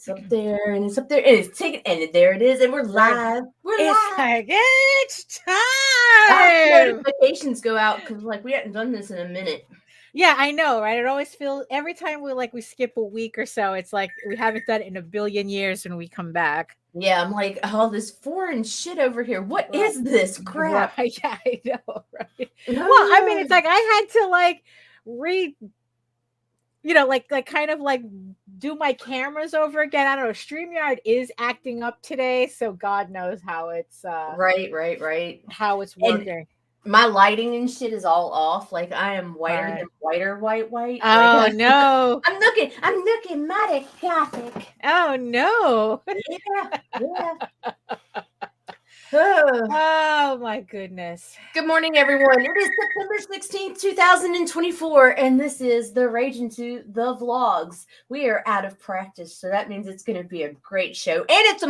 It's up there, and it's up there, and it's taken, and there it is, and we're live. We're It's live. like, it's time. Notifications go out because we hadn't done this in a minute. Yeah, I know, right? It always feels every time we skip a week or so, it's like we haven't done it in a billion years when we come back. Yeah, I'm like, all this foreign shit over here. What is this crap? Right, yeah, I know, right? Well, I mean, it's like I had to read, kind of do my cameras over again. I don't know. StreamYard is acting up today, so God knows how it's right. how it's working. And my lighting and shit is all off. Like I am whiter than white. Oh no. I'm looking mighty gothic. Oh no. Yeah. Oh my goodness. Good morning, everyone. It is September 16th, 2024, and this is the Rage Into the Vlogs. We are out of practice, so that means it's going to be a great show. And it's a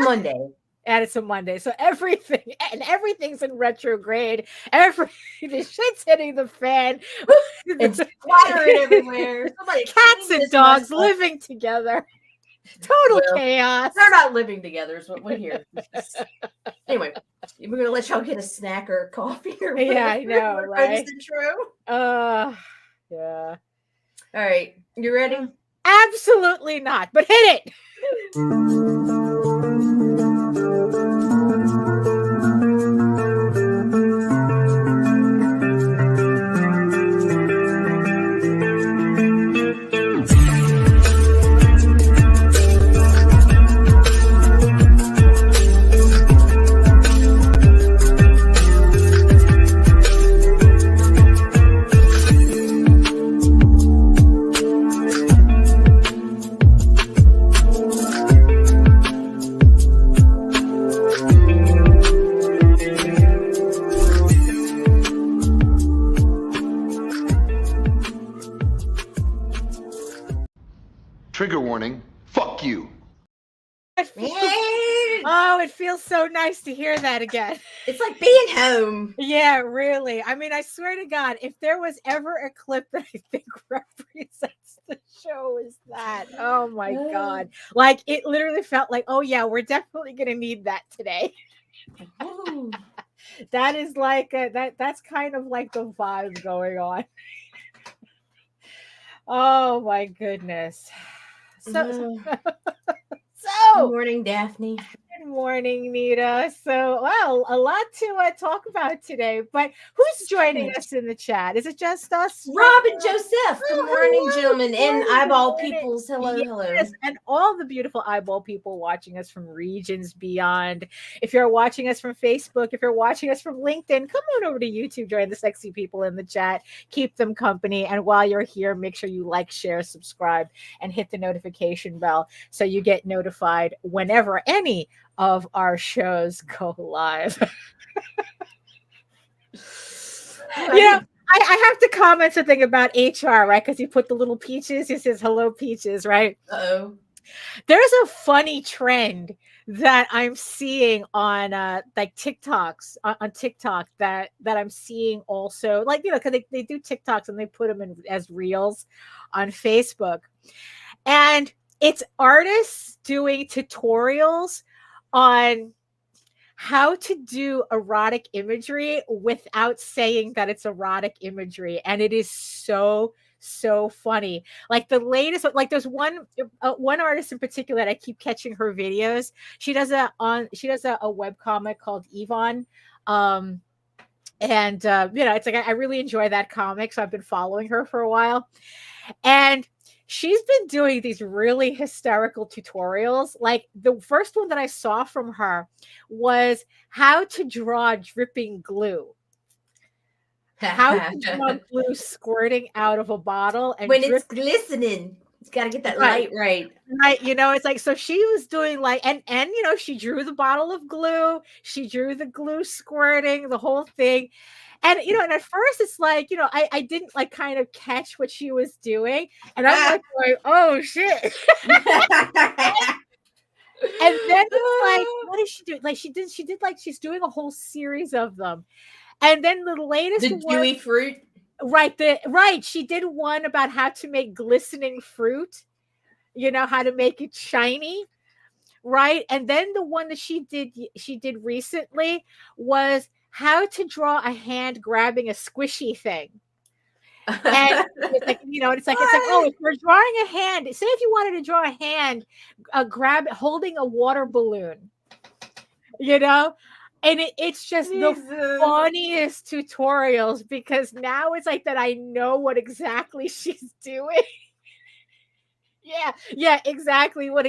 Monday. So everything's in retrograde. The shit's hitting the fan. It's splattering everywhere. Cats and dogs living together. Total chaos. They're not living together is what we hear. Anyway, we're gonna let y'all get a snack or a coffee or whatever. Yeah, I know, right? Intro. Yeah. All right, you ready? Absolutely not, but hit it. Trigger warning, fuck you. Oh, it feels so nice to hear that again. It's like being home. Yeah, really. I mean, I swear to God, if there was ever a clip that I think represents the show, is that. Oh my God. Like, it literally felt like, oh yeah, we're definitely going to need that today. That is that's kind of like the vibe going on. Oh my goodness. So Good morning, Daphne. Good morning, Nita. So, well, a lot to talk about today, but who's joining us in the chat? Is it just us? Rob and Joseph. Good morning, gentlemen, and eyeball peoples. Hello. And all the beautiful eyeball people watching us from regions beyond. If you're watching us from Facebook, if you're watching us from LinkedIn, come on over to YouTube, join the sexy people in the chat, keep them company. And while you're here, make sure you like, share, subscribe, and hit the notification bell so you get notified whenever any of our shows go live. I have to comment something about HR, right? Because you put the little peaches. It says hello, peaches, right? Uh-oh. There's a funny trend that I'm seeing on TikToks on TikTok that I'm seeing also, because they do TikToks and they put them in as reels on Facebook, and it's artists doing tutorials on how to do erotic imagery without saying that it's erotic imagery. And it is so funny. Like the latest, there's one artist in particular that I keep catching her videos. She does a web comic called Yvonne. It's like, I really enjoy that comic. So I've been following her for a while. And she's been doing these really hysterical tutorials. Like the first one that I saw from her was how to draw dripping glue. How to draw glue squirting out of a bottle and when it's glistening. It's got to get that light right. Right. It's like, so she was doing and she drew the bottle of glue. She drew the glue squirting, the whole thing. And, and at first it's like, I didn't kind of catch what she was doing. And I'm like, oh shit. And then it's like, what is she doing? Like she did she's doing a whole series of them. And then the latest the dewy fruit. Right. She did one about how to make glistening fruit, how to make it shiny. right? And then the one that she did recently was how to draw a hand grabbing a squishy thing. And it's like, it's like, oh, if we're drawing a hand, say if you wanted to draw a hand, holding a water balloon, and it's just the funniest tutorials, because now it's like that I know what exactly she's doing. Yeah, exactly what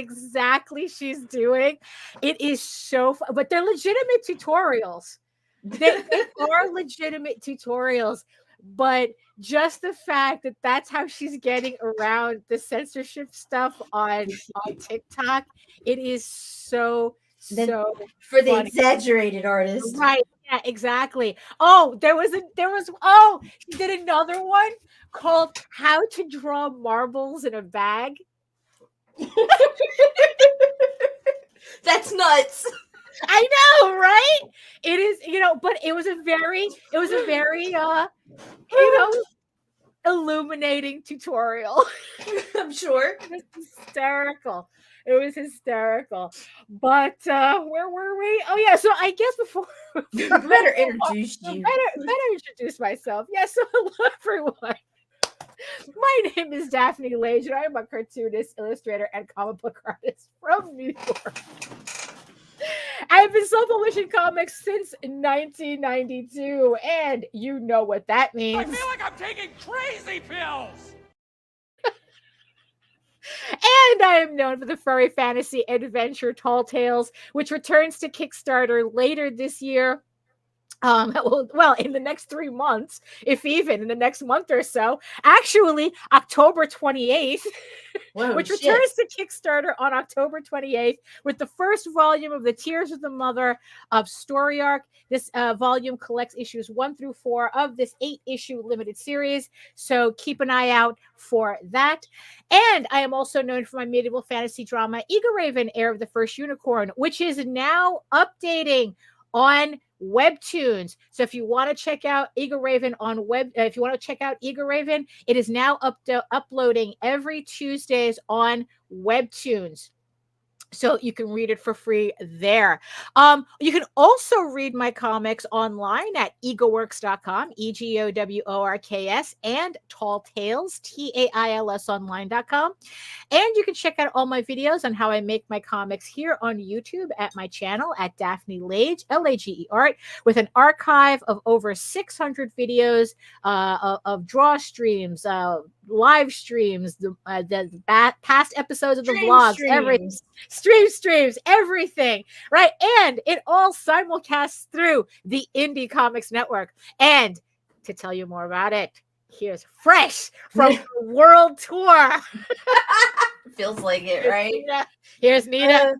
she's doing. It is so fun, but they're legitimate tutorials. They are legitimate tutorials, but just the fact that that's how she's getting around the censorship stuff on TikTok, it is so for the funny. exaggerated artist, right? Yeah, exactly. She did another one called "How to Draw Marbles in a Bag." That's nuts. I know, right? It is, but it was a very illuminating tutorial. I'm sure. It was hysterical. But where were we? Oh yeah, so I guess before better introduce you. Better introduce myself. Yes, so hello everyone. My name is Daphne Lage, and I am a cartoonist, illustrator, and comic book artist from New York. I've been self-publishing comics since 1992, and you know what that means. I feel like I'm taking crazy pills! And I am known for the furry fantasy adventure Tall Tales, which returns to Kickstarter later this year. Well, in the next 3 months, if even in the next month or so, actually October 28th, which returns to Kickstarter on October 28th with the first volume of the Tears of the Mother of Story Arc. This volume collects issues 1 through 4 of this 8-issue limited series. So keep an eye out for that. And I am also known for my medieval fantasy drama, Eagle Raven, Heir of the First Unicorn, which is now updating on Webtoons. So if you want to check out Eagle Raven it is now uploading every Tuesdays on Webtoons. So you can read it for free there. You can also read my comics online at egoworks.com, EGOWORKS, and Tall Tales, TAILS online.com. And you can check out all my videos on how I make my comics here on YouTube at my channel at Daphne Lage, Lage Art, with an archive of over 600 videos of draw streams, live streams, the past episodes of the vlogs, everything. Streams, everything, right? And it all simulcasts through the Indie Comics Network. And to tell you more about it, here's fresh from the world tour. Feels like it, right? Here's Nita.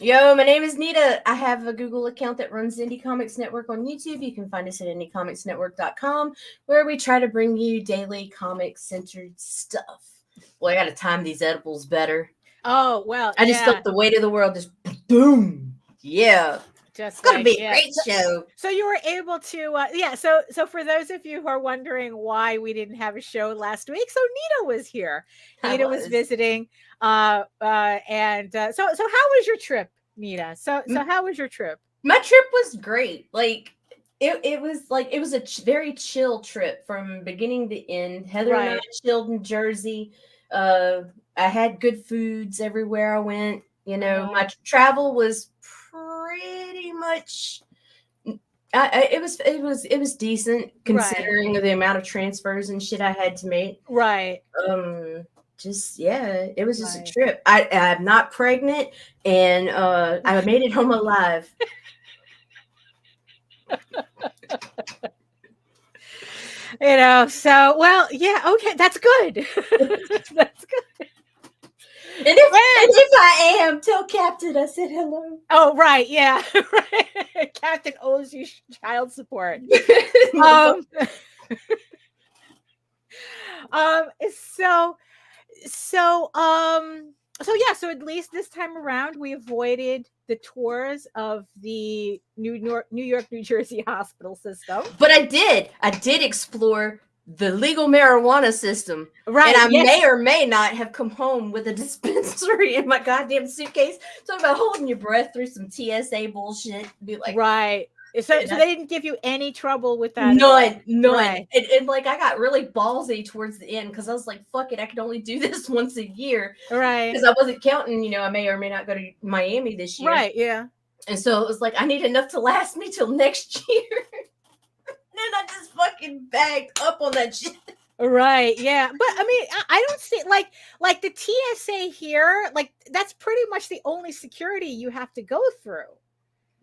Yo, my name is Nita. I have a Google account that runs Indie Comics Network on YouTube. You can find us at indiecomicsnetwork.com, where we try to bring you daily comic-centered stuff. Well, I got to time these edibles better. Oh, well, I just felt the weight of the world just boom. Yeah. It's going to be a great show. So you were able to, So for those of you who are wondering why we didn't have a show last week, so Nita was here. Nita was visiting. So how was your trip, Nita? So how was your trip? My trip was great. Like it was a very chill trip from beginning to end. Heather and I chilled in Jersey. I had good foods everywhere I went. My travel was pretty much. It was decent considering the amount of transfers and shit I had to make. Right. It was just a trip. I'm not pregnant, and I made it home alive. So okay, that's good. That's good. And if I am, tell Captain I said hello. Oh, right. Yeah. Right. Captain owes you child support. So at least this time around, we avoided the tours of the New York, New Jersey hospital system. But I did explore the legal marijuana system. Right. And I yes. may or may not have come home with a dispensary in my goddamn suitcase. Talking about holding your breath through some TSA bullshit. Be like, right. So they didn't give you any trouble with that at all? none. Right. And like I got really ballsy towards the end because I was like, fuck it, I can only do this once a year. Right. Because I wasn't counting, you know, I may or may not go to Miami this year. Right. Yeah. And so it was like, I need enough to last me till next year. And I just fucking bagged up on that shit. Right. Yeah. But I mean, I don't see like the TSA here, like that's pretty much the only security you have to go through.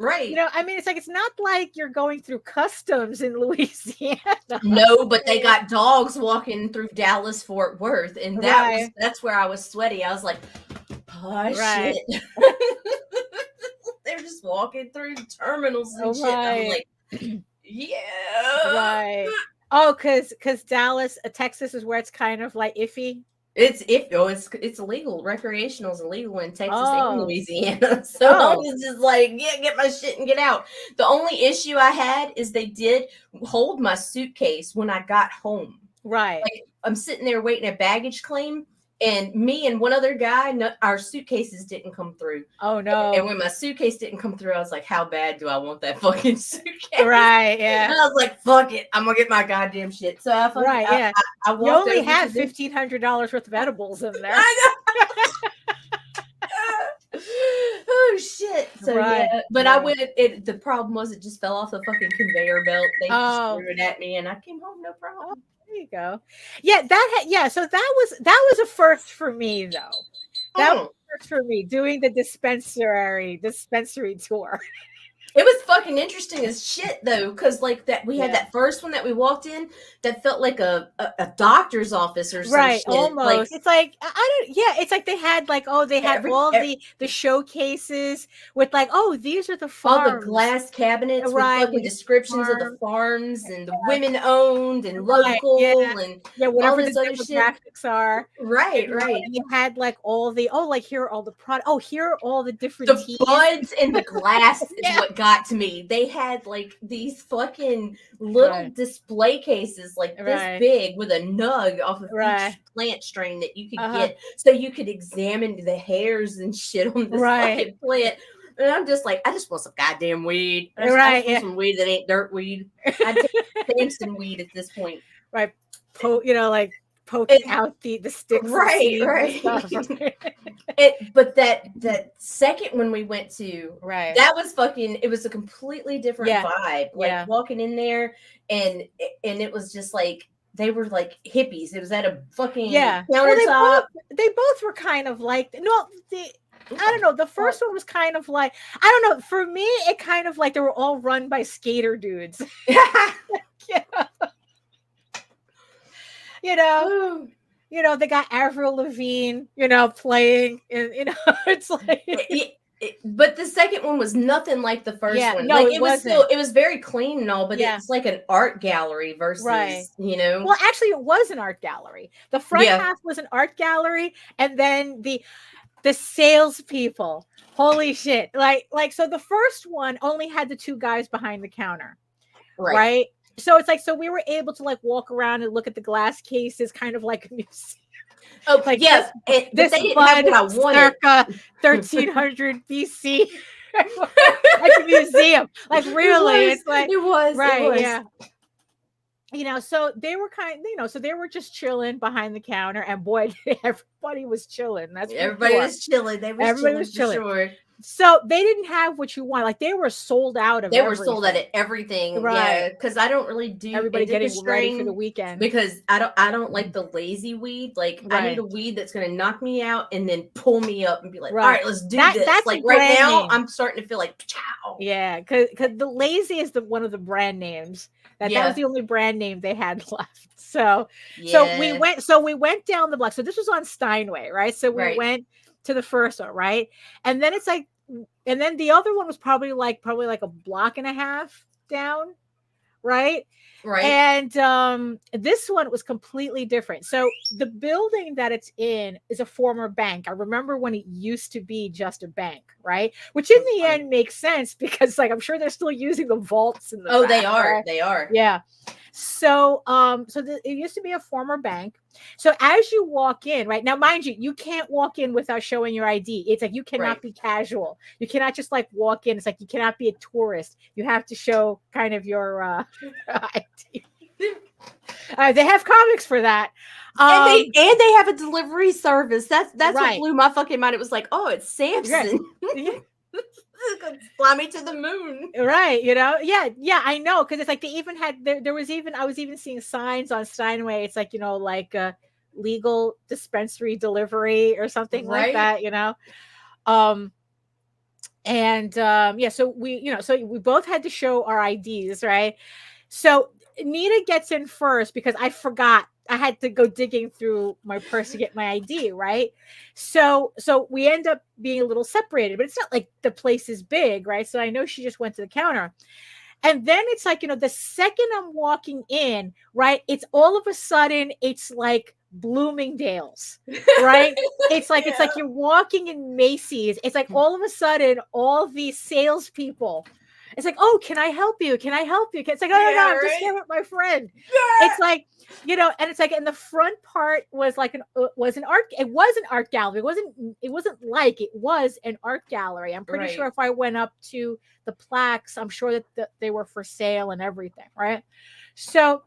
Right. You know, I mean, it's like it's not like you're going through customs in Louisiana. No, but they got dogs walking through Dallas, Fort Worth, and that's where I was sweaty. I was like, oh shit. They're just walking through terminals and shit. I'm like, yeah. Right. Oh, because Dallas, Texas is where it's kind of like iffy. It's illegal. Recreational is illegal in Texas and Louisiana. So I was just like, yeah, get my shit and get out. The only issue I had is they did hold my suitcase when I got home. Right. Like, I'm sitting there waiting a baggage claim, and me and one other guy, our suitcases didn't come through. Oh no. And when my suitcase didn't come through, I was like, how bad do I want that fucking suitcase? Right. Yeah. And I was like, fuck it, I'm gonna get my goddamn shit. So I walked. You only have $1,500 worth of edibles in there. I know. Oh shit. So yeah, but I went. The problem was it just fell off the fucking conveyor belt. They just threw it at me, and I came home no problem. There you go. Yeah, so that was a first for me though. That was a first for me doing the dispensary tour. It was fucking interesting as shit though, because like that we had that first one that we walked in that felt like a doctor's office or something. Right, almost. Like, it's like it's like they had like all the showcases with like, oh, these are the farms. All the glass cabinets with fucking descriptions of the farms and the women owned and local and whatever the demographics are. Right. And you had like all the like here are all the products. Here are all the different teas. Buds and the glass is what got to me. They had like these fucking little display cases like this big with a nug off of each plant strain that you could get, so you could examine the hairs and shit on this fucking plant. And I'm just like, I just want some goddamn weed. I want some weed that ain't dirt weed. I take Samson weed at this point. Right. Like poking out the sticks. Right. But that second one we went to, that was fucking, it was a completely different vibe. Like walking in there and it was just like, they were like hippies. It was at a fucking countertop. Well, they both were kind of like, I don't know. The first one was kind of like, I don't know. For me, it kind of like they were all run by skater dudes. They got Avril Lavigne, playing, and it's like. But the second one was nothing like the first one. No, like, it was very clean and all, but it's like an art gallery versus, Well, actually, it was an art gallery. The front half was an art gallery, and then the salespeople. Holy shit! Like so, the first one only had the two guys behind the counter, right? So it's like, so we were able to like walk around and look at the glass cases, kind of like a museum. Oh, like yes, this bud circa 1300 BC, like a museum. Like really, it was right. Yeah. So they were so they were just chilling behind the counter, and boy, everybody was chilling. Everybody was chilling. Everybody was chilling. Sure. So they didn't have what you want. Like they were sold out of. They were sold out of everything. Right. Yeah, because I don't really do everybody getting ready for the weekend. Because I don't like the lazy weed. Like I need a weed that's gonna knock me out and then pull me up and be like, all right, let's do this. That's like right now, I'm starting to feel like chow. Yeah, because the lazy is one of the brand names. That was the only brand name they had left. So we went down the block. So this was on Steinway, right? So we went to the first one, right? And then it's like, and then the other one was probably like a block and a half down, right? Right. And this one was completely different. So the building that it's in is a former bank. I remember when it used to be just a bank, right? Which in the end makes sense because like I'm sure they're still using the vaults in the back, they are. Right? They are. Yeah. So, it used to be a former bank. So as you walk in, right now, mind you, you can't walk in without showing your ID. It's like you cannot be casual. You cannot just like walk in. It's like you cannot be a tourist. You have to show kind of your ID. They have comics for that. And they have a delivery service. That's what Right. blew my fucking mind. It was like, oh, it's Samson. Yeah. Fly me to the moon. Right, you know, yeah, I know, because it's like they even had there was even I was even seeing signs on Steinway. It's like, you know, like legal dispensary delivery or something like that, you know. Yeah, so we both had to show our IDs, right? So Nita gets in first because I forgot. I had to go digging through my purse to get my ID, right? So we end up being a little separated, but it's not like the place is big, right? So I know she just went to the counter. And then it's like, you know, the second I'm walking in, right, it's all of a sudden it's like Bloomingdale's, right? It's like it's like you're walking in Macy's. It's like all of a sudden all these salespeople. It's like, oh, can I help you? Can I help you? It's like, oh no, I'm just here with my friend. It's like, you know, and it's like, and the front part was like an art. It was an art gallery. It was an art gallery. I'm pretty sure if I went up to the plaques, I'm sure that they were for sale and everything, right? So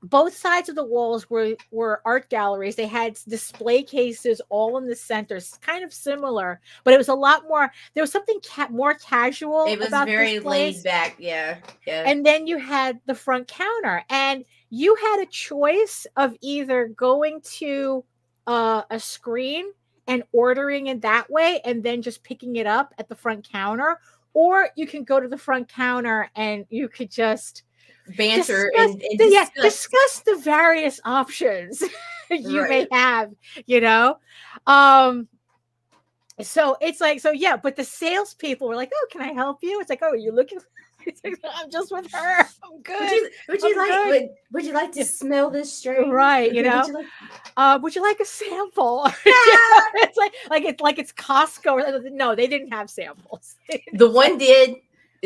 both sides of the walls were art galleries. They had display cases all in the center, kind of similar, but it was a lot more. There was something more casual. It was about very this place. laid back, yeah. And then you had the front counter, and you had a choice of either going to a screen and ordering it that way, and then just picking it up at the front counter, or you can go to the front counter and you could just banter discuss the various options you may have, you know. So it's like, so yeah, but the salespeople were like, oh, can I help you? It's like, oh, you're looking. Like, I'm just with her. I'm good. Would you like to smell this strain? Right, you know. Would you like a sample? It's like it's Costco. No, they didn't have samples. The one did.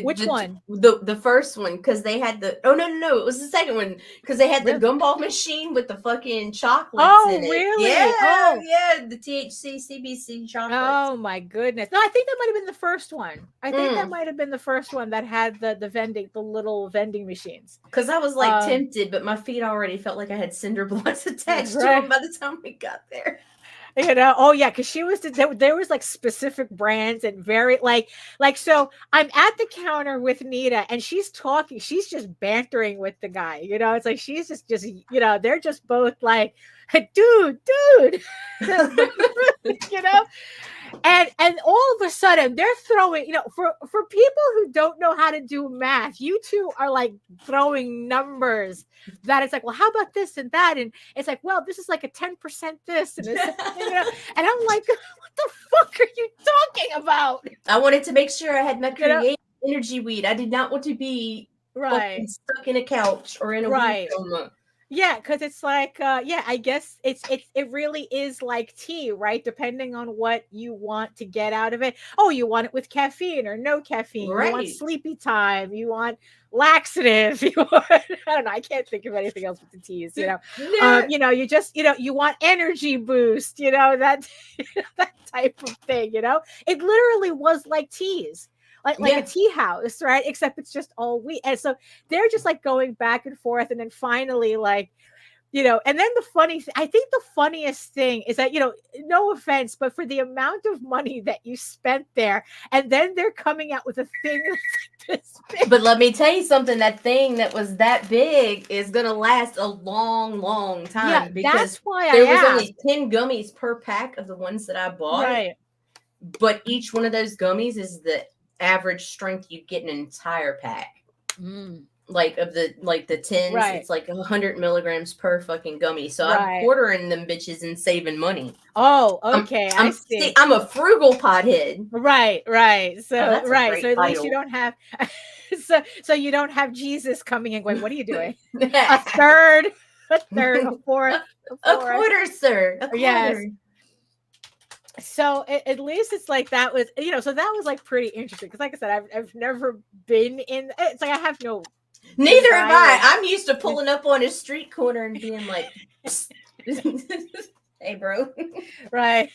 Which one? The first one, because they had the it was the second one, because they had the gumball machine with the fucking chocolates in it. Really? Yeah, the THC CBC chocolates. Oh my goodness. No, I think that might have been the first one. I think that might have been the first one that had the little vending machines. Because I was like tempted, but my feet already felt like I had cinder blocks attached to them by the time we got there. You know, oh yeah, because she was there was like specific brands and very like so I'm at the counter with Nita and she's talking, she's just bantering with the guy, you know. It's like she's just you know, they're just both like, dude, you know. And all of a sudden they're throwing, you know, for people who don't know how to do math, you two are like throwing numbers that it's like, well, how about this and that? And it's like, well, this is like a 10% this and this, you know. And I'm like, what the fuck are you talking about? I wanted to make sure I had my creative energy weed. I did not want to be stuck in a couch or in a weed coma. Yeah, because it's like, I guess it really is like tea, right? Depending on what you want to get out of it. Oh, you want it with caffeine or no caffeine. You want sleepy time. You want laxative. You want, I don't know. I can't think of anything else with the teas, you know. You know, you just, you know, you want energy boost, you know, that type of thing, you know. It literally was like teas. Like a tea house, right? Except it's just all wheat. And so they're just like going back and forth. And then finally, like, you know, and then I think the funniest thing is that, you know, no offense, but for the amount of money that you spent there, and then they're coming out with a thing that's like this big. But let me tell you something, that thing that was that big is going to last a long, long time. Yeah, because that's why there was only 10 gummies per pack of the ones that I bought. Right. But each one of those gummies is the average strength you'd get in an entire pack. Like of the 10s, it's like 100 milligrams per fucking gummy. So I'm quartering them bitches and saving money. Oh, okay. I see. I'm a frugal pothead. Right. So so at least you don't have so you don't have Jesus coming and going, what are you doing? a third, a fourth, a quarter, sir. A quarter. Yes. So at least it's like that was, you know, so that was like pretty interesting because, like I said, I've never been in. It's like I have no Neither am I. I'm used to pulling up on a street corner and being like, "Hey, bro," Right.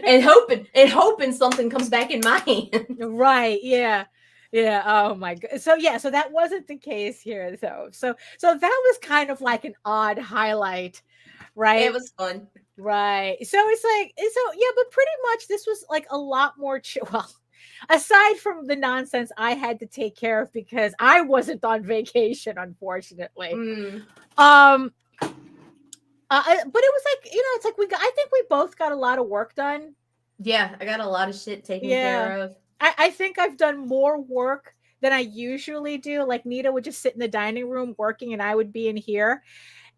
and hoping something comes back in my hand. Right. Yeah. Yeah. Oh my god. So yeah, so that wasn't the case here though. So that was kind of like an odd highlight, right? It was fun. Right. So it's like, so yeah, but pretty much this was like a lot more chill. Well, aside from the nonsense I had to take care of because I wasn't on vacation, unfortunately. Mm. But it was like, it's like I think we both got a lot of work done. Yeah, I got a lot of shit taken Yeah. care of. I think I've done more work than I usually do. Like Nita would just sit in the dining room working and I would be in here.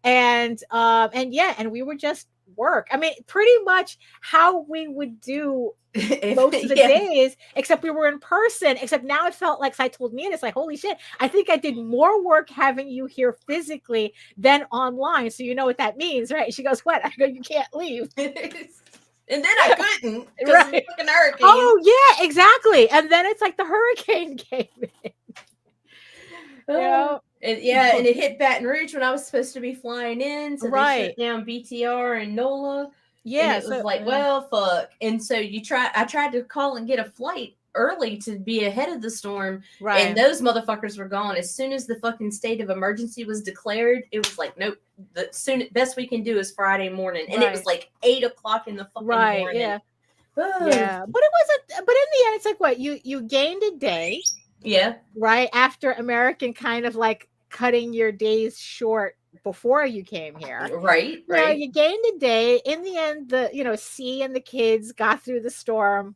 And we would just work. I mean, pretty much how we would do most of the days, except we were in person. Except now it felt like, I told me, it's like, holy shit, I think I did more work having you here physically than online. So you know what that means, right? She goes, what? I go, you can't leave. And then I couldn't because Right. of the fucking hurricane. Oh yeah, exactly. And then it's like the hurricane came in. And it hit Baton Rouge when I was supposed to be flying in. So they shut down BTR and NOLA. Yeah. And it was like, well, fuck. And so I tried to call and get a flight early to be ahead of the storm. Right. And those motherfuckers were gone. As soon as the fucking state of emergency was declared, it was like, nope, the best we can do is Friday morning. And it was like 8:00 in the fucking morning. Yeah. Yeah. But it wasn't, but in the end, it's like what? You gained a day. Yeah. Right. After American kind of like cutting your days short before you came here. Right. Yeah, you gained a day. In the end, C and the kids got through the storm,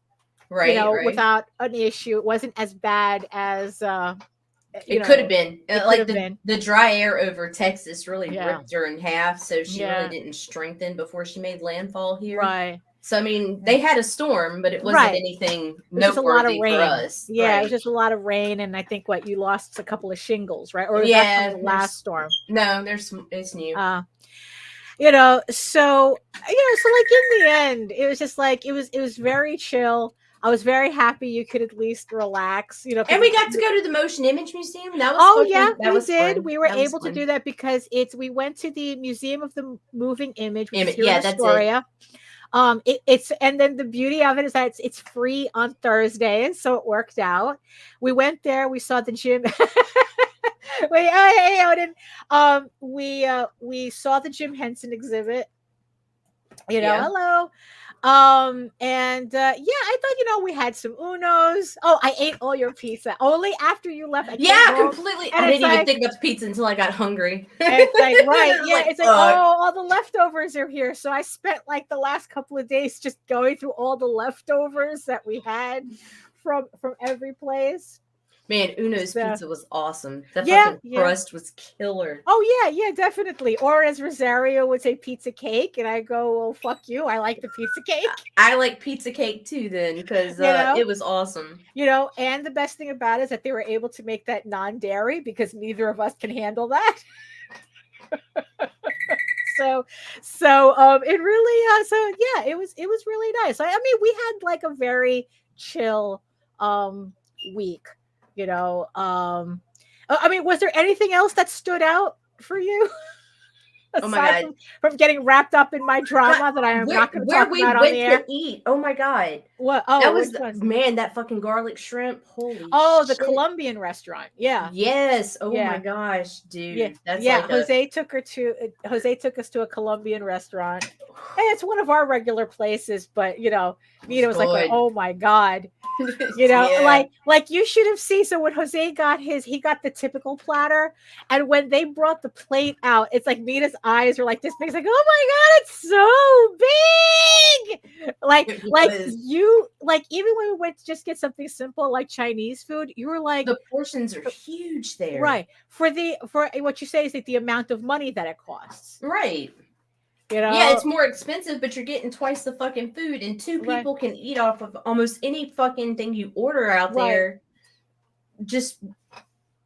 without an issue. It wasn't as bad as it could have been. Been. The dry air over Texas really ripped her in half, so she really didn't strengthen before she made landfall here. Right. So I mean, they had a storm, but it wasn't anything noteworthy for us. Yeah, it was just a lot of rain, and I think you lost a couple of shingles, right? Or was that from the last storm? No, it's new. So so like in the end, it was just like it was very chill. I was very happy you could at least relax, And we got to go to the Motion Image Museum. That was we did. Fun. We were able to do that because we went to the Museum of the Moving Image, which is here in Astoria. It's and then the beauty of it is that it's free on Thursdays, so it worked out. We went there, we saw the Jim wait, hey Odin. We saw the Jim Henson exhibit. Hello. And I thought, we had some Unos. Oh, I ate all your pizza only after you left. Completely. I didn't even think about the pizza until I got hungry. It's like, right. Yeah. It's like, all the leftovers are here. So I spent like the last couple of days just going through all the leftovers that we had from every place. Man, Uno's pizza was awesome. That fucking crust was killer. Oh, yeah, definitely. Or as Rosario would say, pizza cake. And I go, well, fuck you. I like the pizza cake. I like pizza cake too then because it was awesome. And the best thing about it is that they were able to make that non-dairy because neither of us can handle that. So it really, it was really nice. I mean, we had like a very chill week. I mean, was there anything else that stood out for you? Oh my God. From getting wrapped up in my drama that I am not going to talk about on the air. Where we went to eat. Oh my God. What? Oh, that was that fucking garlic shrimp. Holy the Colombian restaurant. Yeah. Yes. Oh my gosh, dude. Yeah. That's Jose took us to a Colombian restaurant. Hey, it's one of our regular places, but Nita was like, oh my God. Like you should have seen. So when Jose got he got the typical platter, and when they brought the plate out, it's like Nita's eyes were like this big. It's like, oh my God, it's so big. Like even when we went to just get something simple like Chinese food, you were like, the portions are huge there, right? For what you say is that the amount of money that it costs, right? Yeah, it's more expensive, but you're getting twice the fucking food, and two people can eat off of almost any fucking thing you order out there. Just,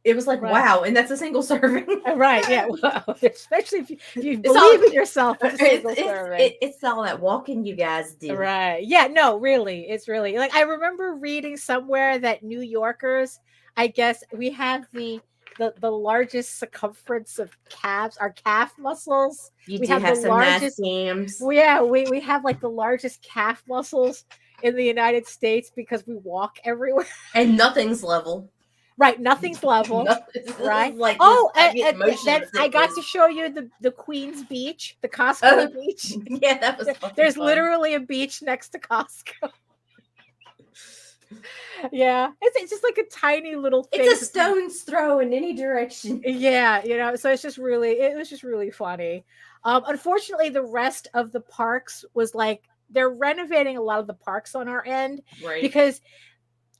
it was like, wow, and that's a single serving. Right, yeah. Well, especially if you believe in yourself. It's all that walking you guys do. Right. Yeah, no, really. It's really, like, I remember reading somewhere that New Yorkers, I guess, we have the largest circumference of calves, our calf muscles. You We do have the some largest, nice yams. well, yeah, we have like the largest calf muscles in the United States because we walk everywhere. And nothing's level. Right, nothing's level. Nothing, Right. like Oh, this, I get motion then I got sickness. to show you the Queens Beach, the Costco Oh, beach. yeah, that was fucking There's fun. literally a beach next to Costco. Yeah, it's just like a tiny little thing. It's a stone's throw in any direction. Yeah, you know, so it was just really funny. Unfortunately, the rest of the parks was like they're renovating a lot of the parks on our end, Right. because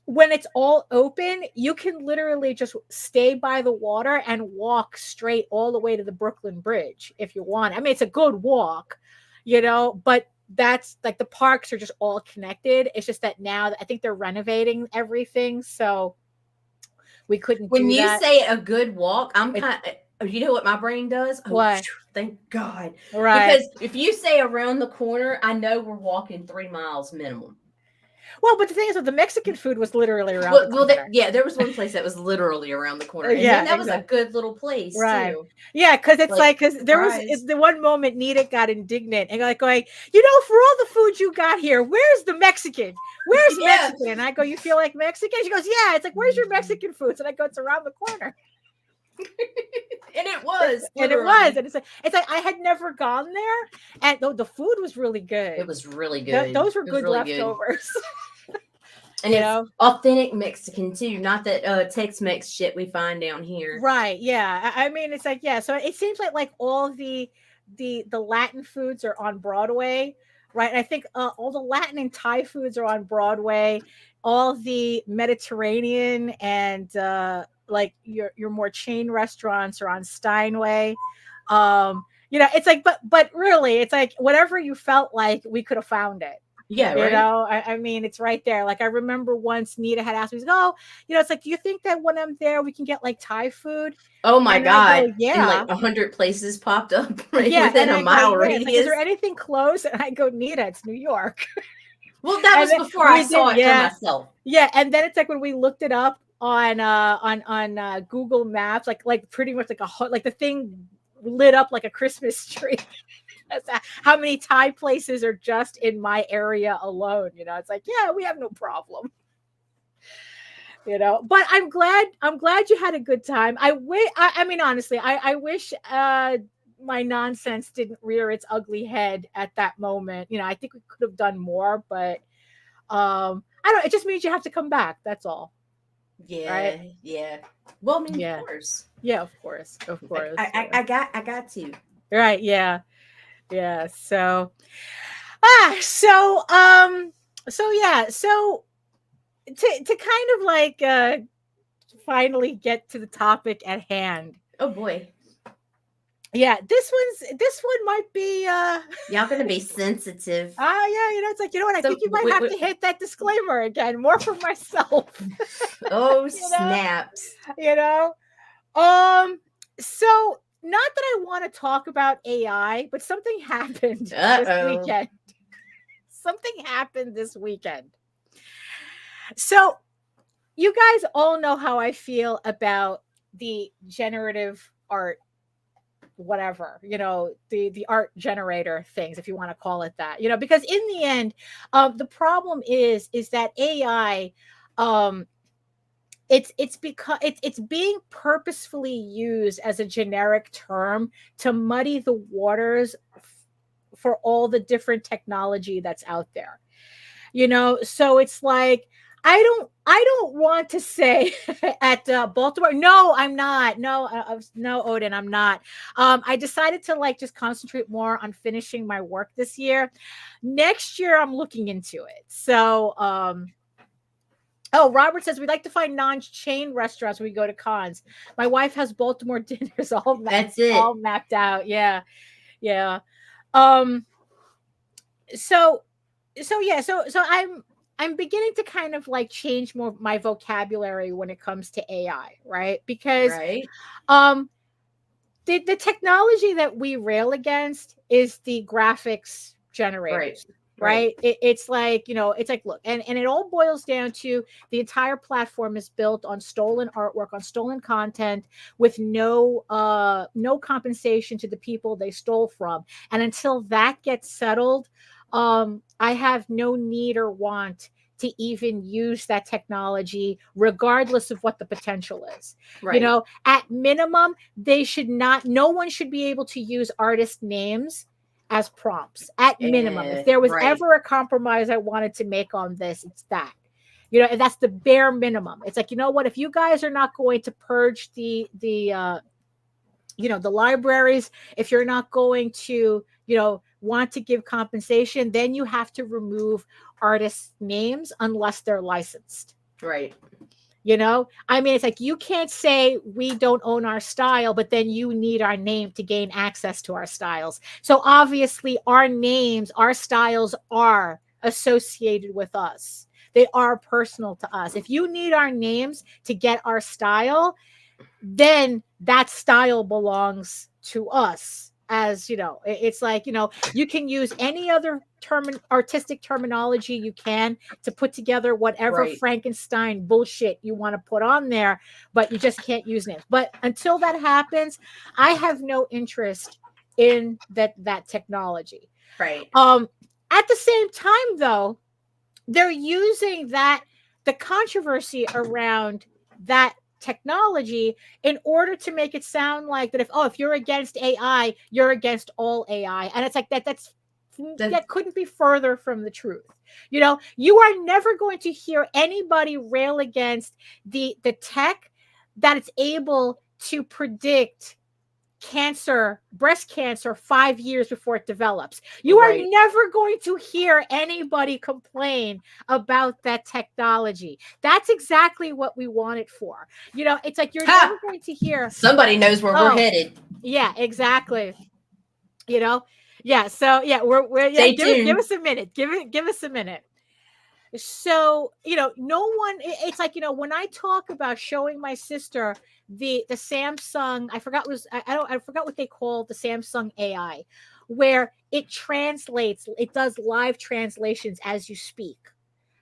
when it's all open, you can literally just stay by the water and walk straight all the way to the Brooklyn Bridge if you want. I mean, it's a good walk, you know, but that's like the parks are just all connected. It's just that now I think they're renovating everything, so we couldn't When do you that. say a good walk, I'm kind of, you know what my brain does? Oh, What? thank God. Right. Because if you say around the corner, I know we're walking 3 miles minimum. Well, but the thing is, the Mexican food was literally around the corner. Yeah, there was one place that was literally around the corner. And Yeah, then that was a good little place, right. too. Yeah, because it's like, because there was surprise. the one moment Nita got indignant and like going, you know, for all the food you got here, where's the Mexican? Where's Yeah. Mexican? And I go, you feel like Mexican? She goes, yeah. It's like, where's your Mexican food? And I go, it's around the corner. And it was. And it was. And it's like I had never gone there. And the food was really good. It was really good. Those were It was good really leftovers. And You it's know? authentic Mexican too, not that Tex-Mex shit we find down here. Right. Yeah. I mean, it's like, yeah. So it seems like all the Latin foods are on Broadway, right? And I think all the Latin and Thai foods are on Broadway. All the Mediterranean and like your more chain restaurants are on Steinway. You know, it's like, but really, it's like whatever you felt like, we could have found it. Yeah, You right. know, I mean, it's right there. Like I remember once Nita had asked me, "Oh, you know, it's like, do you think that when I'm there, we can get like Thai food?" Oh my And I God. go, yeah. And like 100 places popped up right Yeah, within and a I mile go, yeah. It's radius. like, is there anything close? And I go, Nita, it's New York. Well, that And was then before I we saw did- it yeah. for myself. Yeah, and then it's like when we looked it up on Google Maps, like pretty much like the thing lit up like a Christmas tree. That's how many Thai places are just in my area alone. You know, it's like, yeah, we have no problem. You know, but I'm glad you had a good time. I mean, honestly, I wish my nonsense didn't rear its ugly head at that moment. You know, I think we could have done more, but I don't. It just means you have to come back. That's all. Yeah, Right? yeah. Well, I mean, Yeah. of course. Yeah, of course. I got to. Right. Yeah. Yeah. So, so yeah. So to kind of like finally get to the topic at hand. Oh boy. Yeah, this one might be Y'all gonna be sensitive. yeah, you know, it's like, you know what, I So, think you might have to hit that disclaimer again, more for myself. Oh, know? snaps. You know? So not that I want to talk about AI, but something happened this weekend. Something happened this weekend. So you guys all know how I feel about the generative art, whatever, you know, the art generator things, if you want to call it that, you know, because in the end, the problem is that AI, it's because it's being purposefully used as a generic term to muddy the waters for all the different technology that's out there, you know. So it's like, I don't want to say at Baltimore. No, I'm not. No, Odin, I'm not. I decided to like just concentrate more on finishing my work this year. Next year, I'm looking into it. So, oh, Robert says we'd like to find non-chain restaurants when we go to cons. My wife has Baltimore dinners all mapped out. Yeah, yeah. So I'm beginning to kind of like change more my vocabulary when it comes to AI, right? Because the technology that we rail against is the graphics generators, right? It's like, it's like, look, and it all boils down to the entire platform is built on stolen artwork, on stolen content, with no compensation to the people they stole from. And until that gets settled, I have no need or want to even use that technology, regardless of what the potential is. Right. At minimum, no one should be able to use artist names as prompts. At minimum, if there was ever a compromise I wanted to make on this, it's that. And that's the bare minimum. It's like, what, if you guys are not going to purge the libraries, if you're not going to, want to give compensation, then you have to remove artists' names unless they're licensed. Right. It's like, you can't say we don't own our style, but then you need our name to gain access to our styles. So obviously our names, our styles are associated with us. They are personal to us. If you need our names to get our style, then that style belongs to us. As it's like, you can use any other artistic terminology you can to put together whatever Frankenstein bullshit you want to put on there, but you just can't use names. But until that happens, I have no interest in that technology. Right. At the same time, though, they're using the controversy around that technology in order to make it sound like that if you're against AI, you're against all AI. And it's like that couldn't be further from the truth. You are never going to hear anybody rail against the tech that it's able to predict breast cancer 5 years before it develops. You are never going to hear anybody complain about that technology. That's exactly what we want it for. It's like, you're never going to hear somebody knows where we're headed. Yeah, exactly. Yeah. So yeah, we're Stay tuned. Give us a minute. Give us a minute. So, no one, it's like, when I talk about showing my sister the Samsung, I forgot what they call the Samsung AI, where it does live translations as you speak,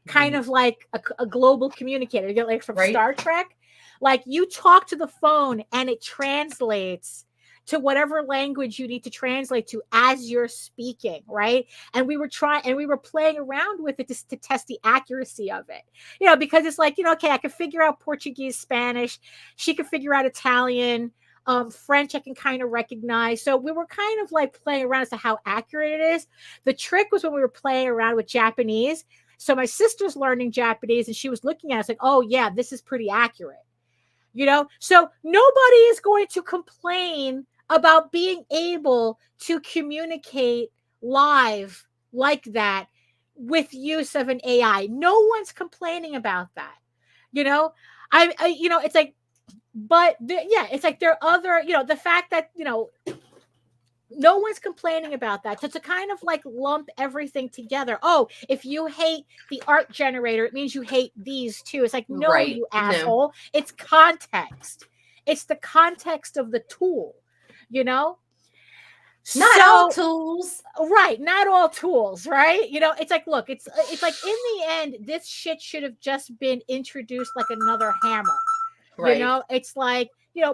kind of like a global communicator, like from Star Trek. Like, you talk to the phone and it translates to whatever language you need to translate to as you're speaking, right? And we were playing around with it to test the accuracy of it, because it's like, okay, I can figure out Portuguese, Spanish, she can figure out Italian, French I can kind of recognize. So we were kind of like playing around as to how accurate it is. The trick was when we were playing around with Japanese. So my sister's learning Japanese and she was looking at us like, oh yeah, this is pretty accurate. So nobody is going to complain about being able to communicate live like that with use of an AI. No one's complaining about that. It's like, but it's like there are other, the fact that, no one's complaining about that. So to kind of like lump everything together. Oh, if you hate the art generator, it means you hate these too. It's like, no, you asshole. No. It's context. It's the context of the tool, Not all tools. Right. Not all tools, right? It's like, look, it's like, in the end, this shit should have just been introduced like another hammer. Right. It's like,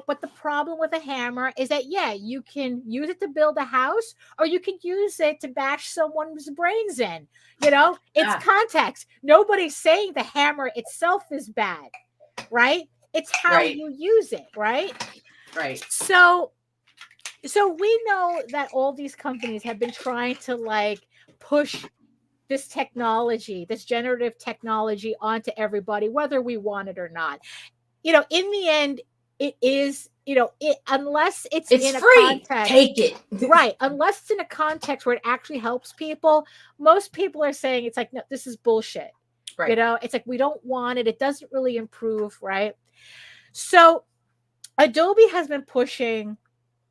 but the problem with a hammer is that, you can use it to build a house or you can use it to bash someone's brains in. It's context. Nobody's saying the hammer itself is bad, right? It's how you use it, right? Right. So we know that all these companies have been trying to like push this technology, this generative technology onto everybody, whether we want it or not. In the end, it is, unless it's in a free. Context, take it. Right. Unless it's in a context where it actually helps people, most people are saying it's like, no, this is bullshit. Right. It's like, we don't want it. It doesn't really improve. Right. So Adobe has been pushing,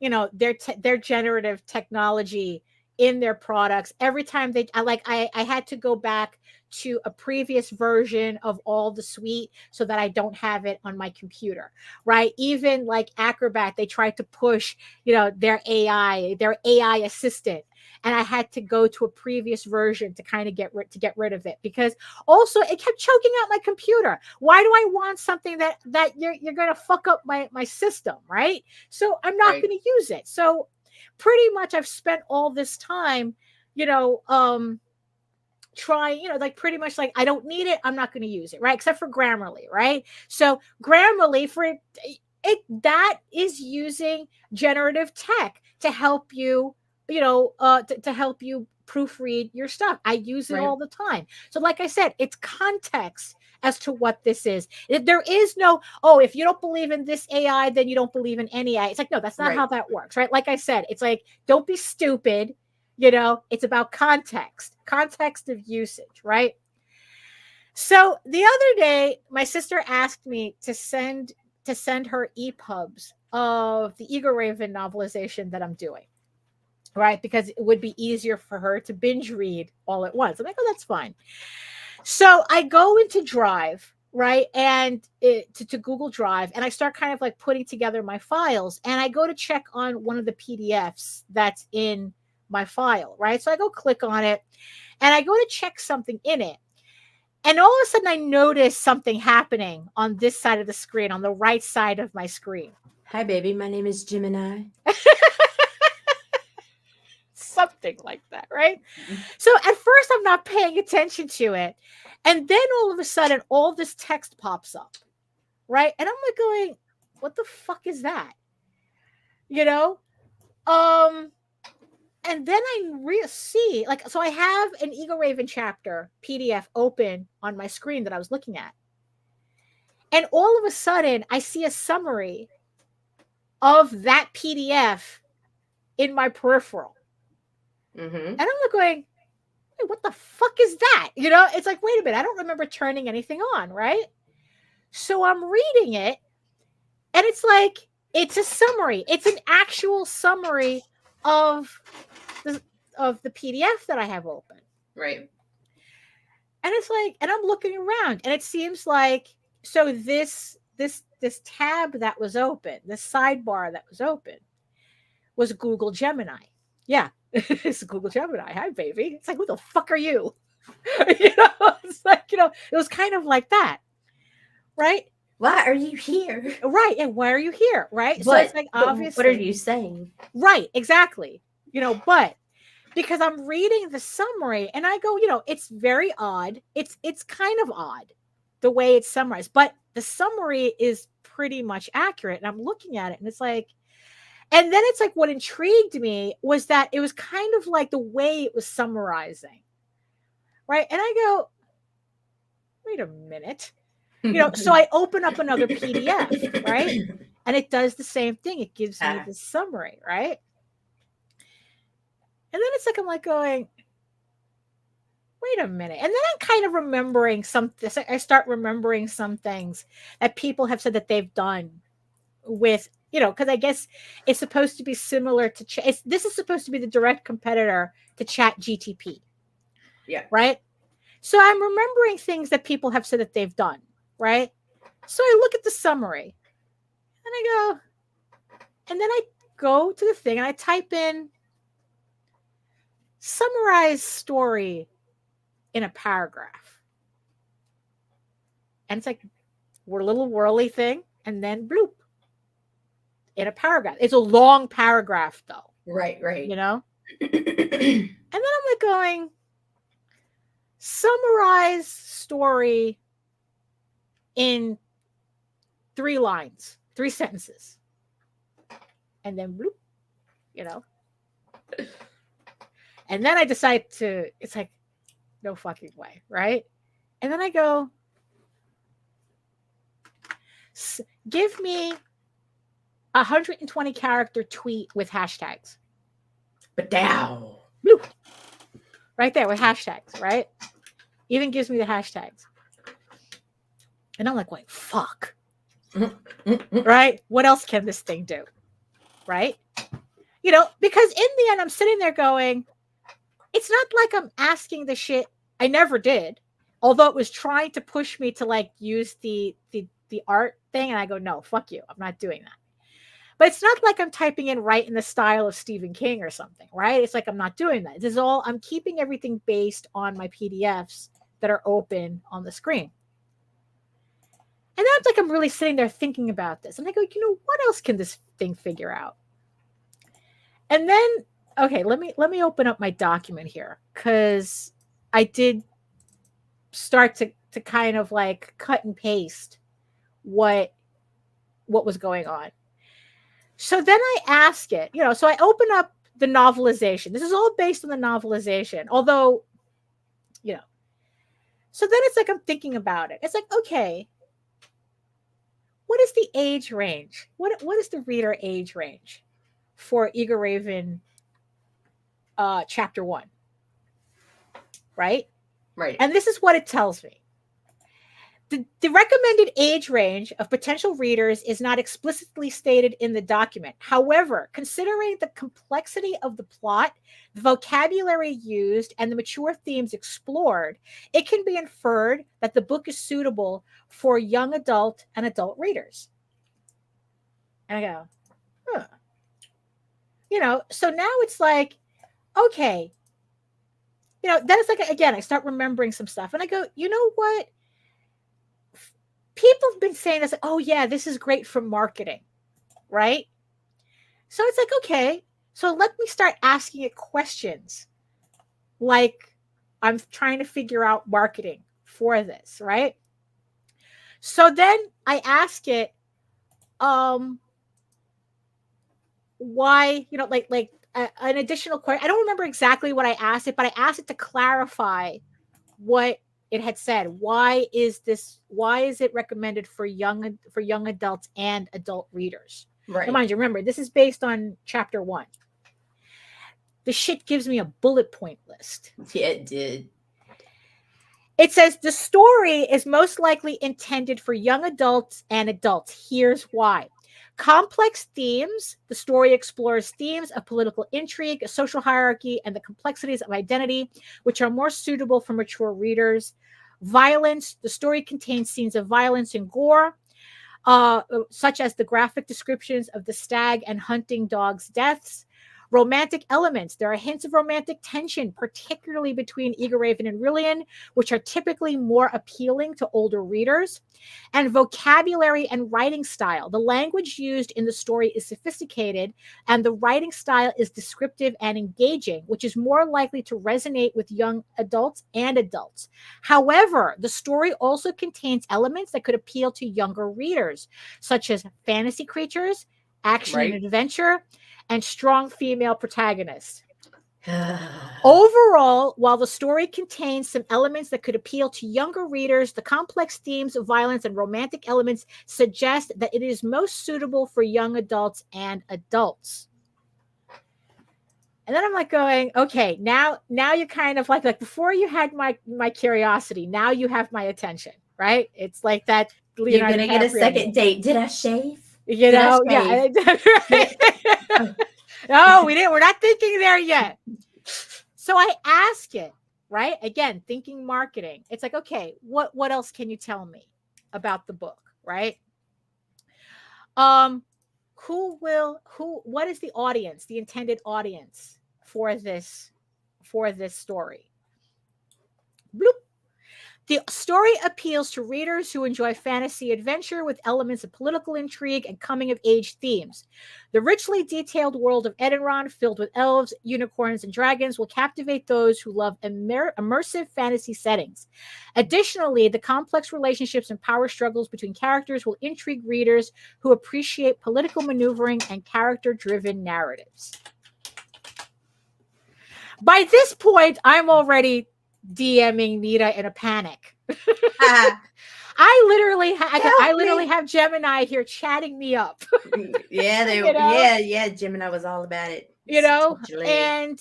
their generative technology in their products. Every time I had to go back to a previous version of all the suite so that I don't have it on my computer, right? Even like Acrobat, they tried to push, their AI assistant. And I had to go to a previous version to kind of get rid of it, because also it kept choking out my computer. Why do I want something that you're going to fuck up my system, right? So I'm not going to use it. So pretty much I've spent all this time, trying, like pretty much like I don't need it, I'm not going to use it, right? Except for Grammarly, right? So Grammarly for it that is using generative tech to help you, to help you proofread your stuff. I use it all the time. So like I said, it's context as to what this is. There is no, if you don't believe in this AI, then you don't believe in any AI. It's like, no, that's not how that works, right? Like I said, it's like, don't be stupid. It's about context of usage, right? So the other day, my sister asked me to send her EPUBs of the Eagle Raven novelization that I'm doing, right? Because it would be easier for her to binge read all at once. I'm like, that's fine. So I go into Drive, right? And to Google Drive, and I start kind of like putting together my files, and I go to check on one of the PDFs that's in my file, right? So I go click on it and I go to check something in it. And all of a sudden I notice something happening on this side of the screen, on the right side of my screen. Hi, baby. My name is Gemini. Something like that, right? So at first I'm not paying attention to it. And then all of a sudden all this text pops up, right? And I'm like going, what the fuck is that? And then I see, so I have an Eagle Raven chapter PDF open on my screen that I was looking at. And all of a sudden, I see a summary of that PDF in my peripheral. Mm-hmm. And I'm like going, wait, what the fuck is that? It's like, wait a minute, I don't remember turning anything on, right? So I'm reading it, and it's like, it's a summary. It's an actual summary of the PDF that I have open. Right. And it's like, and I'm looking around, and it seems like, so this tab that was open, this sidebar that was open, was Google Gemini. Yeah, it's Google Gemini. Hi, baby. It's like, who the fuck are you? It's like, it was kind of like that, right? Why are you here? Right. And why are you here? Right. So it's like, obviously. What are you saying? Right. Exactly. But because I'm reading the summary and I go, it's very odd. It's kind of odd the way it's summarized, but the summary is pretty much accurate. And I'm looking at it and it's like, and then it's like, what intrigued me was that it was kind of like the way it was summarizing. Right. And I go, wait a minute. So I open up another PDF, right? And it does the same thing. It gives me the summary, right? And then it's like, I'm like going, wait a minute. And then I'm kind of remembering I start remembering some things that people have said that they've done with, because I guess it's supposed to be similar to this is supposed to be the direct competitor to ChatGTP. Yeah. Right? So I'm remembering things that people have said that they've done. Right? So I look at the summary and I go, and then I go to the thing and I type in summarize story in a paragraph. And it's like, we're a little whirly thing. And then bloop in a paragraph. It's a long paragraph though. Right. And then I'm like going, summarize story in 3 lines, 3 sentences. And then bloop, And then I decide it's like, no fucking way, right? And then I go, give me 120 character tweet with hashtags. But down. Bloop. Right there with hashtags, right? Even gives me the hashtags. And I'm like, wait, fuck. Right? What else can this thing do? Right? Because in the end, I'm sitting there going, it's not like I'm asking the shit. I never did. Although it was trying to push me to like use the art thing. And I go, no, fuck you. I'm not doing that. But it's not like I'm typing in right in the style of Stephen King or something, right? It's like I'm not doing that. This is all, I'm keeping everything based on my PDFs that are open on the screen. And then it's like I'm really sitting there thinking about this. And I go, what else can this thing figure out? And then, okay, let me open up my document here, because I did start to kind of like cut and paste what was going on. So then I ask it, so I open up the novelization. This is all based on the novelization, although, so then it's like I'm thinking about it. It's like, okay, what is the age range? What is the reader age range for Eager Raven chapter 1? Right? Right. And this is what it tells me. The recommended age range of potential readers is not explicitly stated in the document. However, considering the complexity of the plot, the vocabulary used, and the mature themes explored, it can be inferred that the book is suitable for young adult and adult readers. And I go, so now it's like, okay, then it's like, again, I start remembering some stuff and I go, you know what? People have been saying this, oh yeah, this is great for marketing, right? So it's like, okay, so let me start asking it questions like I'm trying to figure out marketing for this, right? So then I ask it, why, like an additional question. I don't remember exactly what I asked it, but I asked it to clarify what it had said. Why is it recommended for young adults and adult readers? Right. Now, mind you, remember, this is based on chapter 1. The shit gives me a bullet point list. Yeah, it did. It says the story is most likely intended for young adults and adults. Here's why. Complex themes. The story explores themes of political intrigue, a social hierarchy, and the complexities of identity, which are more suitable for mature readers. Violence. The story contains scenes of violence and gore, such as the graphic descriptions of the stag and hunting dog's deaths. Romantic elements. There are hints of romantic tension, particularly between Eager Raven and Rillian, which are typically more appealing to older readers. And vocabulary and writing style. The language used in the story is sophisticated, and the writing style is descriptive and engaging, which is more likely to resonate with young adults and adults. However, the story also contains elements that could appeal to younger readers, such as fantasy creatures, action and adventure, and strong female protagonists. Overall, while the story contains some elements that could appeal to younger readers, the complex themes of violence and romantic elements suggest that it is most suitable for young adults and adults. And then I'm like going, okay, now you kind of like before you had my curiosity, now you have my attention, right? It's like that. You're going to get a second date. Did I shave? Yeah. No, we didn't. We're not thinking there yet. So I ask it, right? Again, thinking marketing. It's like, okay, what else can you tell me about the book, right? What is the audience, the intended audience for this story? Bloop. The story appeals to readers who enjoy fantasy adventure with elements of political intrigue and coming-of-age themes. The richly detailed world of Edenron, filled with elves, unicorns, and dragons, will captivate those who love immersive fantasy settings. Additionally, the complex relationships and power struggles between characters will intrigue readers who appreciate political maneuvering and character-driven narratives. By this point, I'm already DMing Nita in a panic. I literally have Gemini here chatting me up. Yeah, Gemini was all about it. And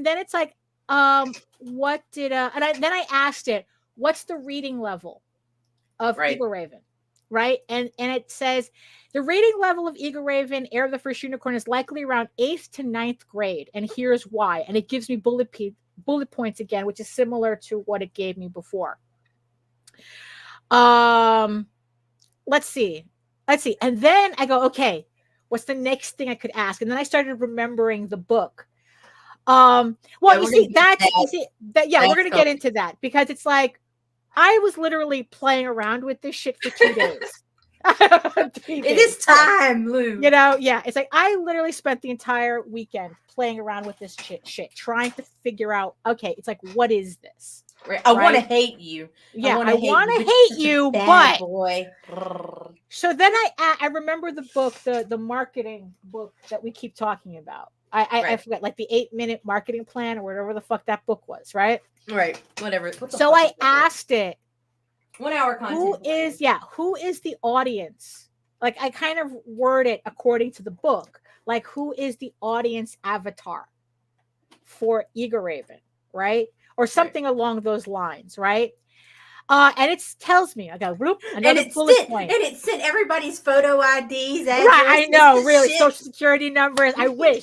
then it's like, what did then I asked it, what's the reading level of Eager Raven? Right. And it says the reading level of Eager Raven, Heir of the First Unicorn, is likely around 8th to 9th grade. And here's why. And it gives me bullet bullet points again, which is similar to what it gave me before. Let's see. And then I go, okay, what's the next thing I could ask? And then I started remembering the book. Well, Yeah, you see, we're going to get coming. into that, because it's like, I was literally playing around with this shit for 2 days. It is time, Lou. You know, yeah. It's like I literally spent the entire weekend playing around with this shit, trying to figure out, okay, it's like, what is this? I want to hate you. Yeah, I want to hate you, but boy. So then I remember the book, the marketing book that we keep talking about. I forgot, like the 8-minute marketing plan or whatever the fuck that book was, right? Right. Whatever. So I asked it, 1 hour content. Who is the audience? Like, I kind of word it according to the book. Like, who is the audience avatar for Eager Raven, right? Or something along those lines, right? And it tells me, I got another bullet point. And it sent everybody's photo IDs. Right, I know, really, social security numbers. I wish.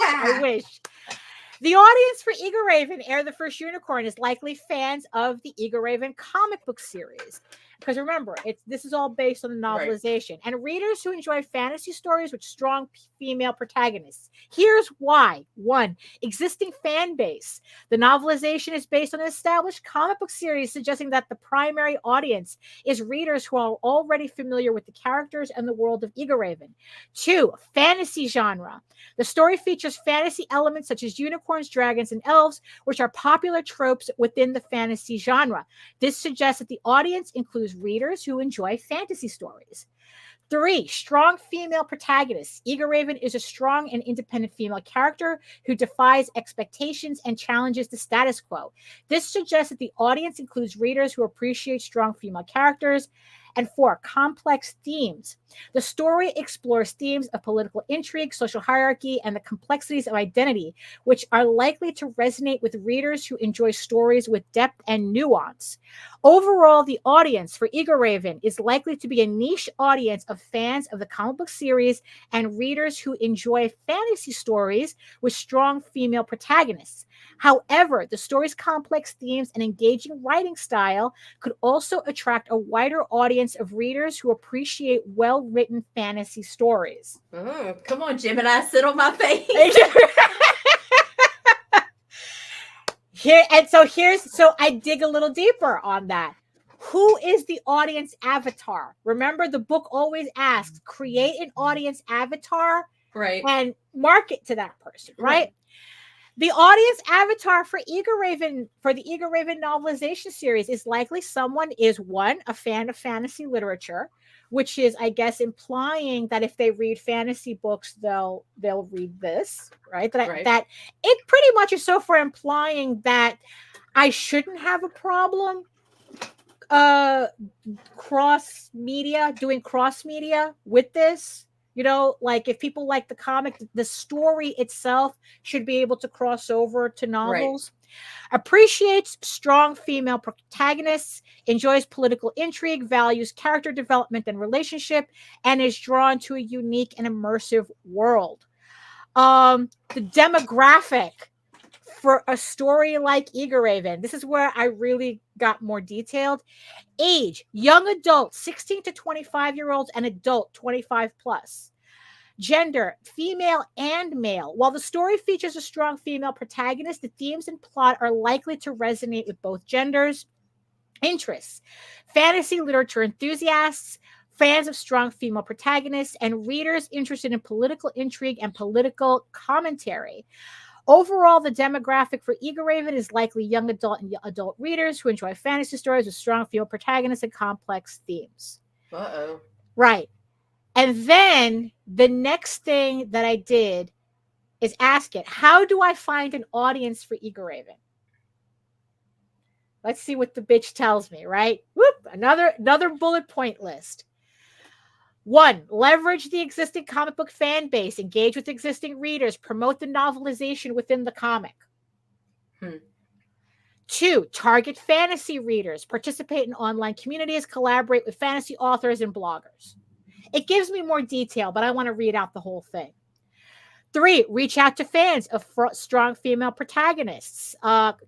The audience for Eager Raven, Heir the First Unicorn, is likely fans of the Eager Raven comic book series. Because remember, this is all based on the novelization. And readers who enjoy fantasy stories with strong female protagonists. Here's why. 1, existing fan base. The novelization is based on an established comic book series, suggesting that the primary audience is readers who are already familiar with the characters and the world of Eager Raven. 2, fantasy genre. The story features fantasy elements such as unicorns, dragons, and elves, which are popular tropes within the fantasy genre. This suggests that the audience includes readers who enjoy fantasy stories. 3, strong female protagonists. Eager Raven is a strong and independent female character who defies expectations and challenges the status quo. This suggests that the audience includes readers who appreciate strong female characters. And 4, complex themes. The story explores themes of political intrigue, social hierarchy, and the complexities of identity, which are likely to resonate with readers who enjoy stories with depth and nuance. Overall, the audience for Eager Raven is likely to be a niche audience of fans of the comic book series and readers who enjoy fantasy stories with strong female protagonists. However, the story's complex themes and engaging writing style could also attract a wider audience of readers who appreciate well-written fantasy stories. Oh, come on, Gemini, sit on my face. So I dig a little deeper on that. Who is the audience avatar? Remember, the book always asks, create an audience avatar, right, and market to that person, right? The audience avatar for the Eager Raven novelization series is likely someone is 1, a fan of fantasy literature, which is, I guess, implying that if they read fantasy books, they'll read this, right? That it pretty much is so for implying that I shouldn't have a problem doing cross media with this. You know, like if people like the comic, the story itself should be able to cross over to novels. Appreciates strong female protagonists, enjoys political intrigue, values character development and relationship, and is drawn to a unique and immersive world. The demographic for a story like Eager Raven, this is where I really got more detailed. Age, young adult, 16 to 25-year-olds, and adult, 25 plus. Gender, female and male. While the story features a strong female protagonist, the themes and plot are likely to resonate with both genders. Interests, fantasy literature enthusiasts, fans of strong female protagonists, and readers interested in political intrigue and political commentary. Overall, the demographic for Eager Raven is likely young adult and adult readers who enjoy fantasy stories with strong female protagonists and complex themes. Uh-oh. Right. And then the next thing that I did is ask it, how do I find an audience for Eager Raven? Let's see what the bitch tells me, right? Whoop, another bullet point list. 1, leverage the existing comic book fan base, engage with existing readers, promote the novelization within the comic. 2, target fantasy readers, participate in online communities, collaborate with fantasy authors and bloggers. It gives me more detail, but I want to read out the whole thing. 3, reach out to fans of strong female protagonists.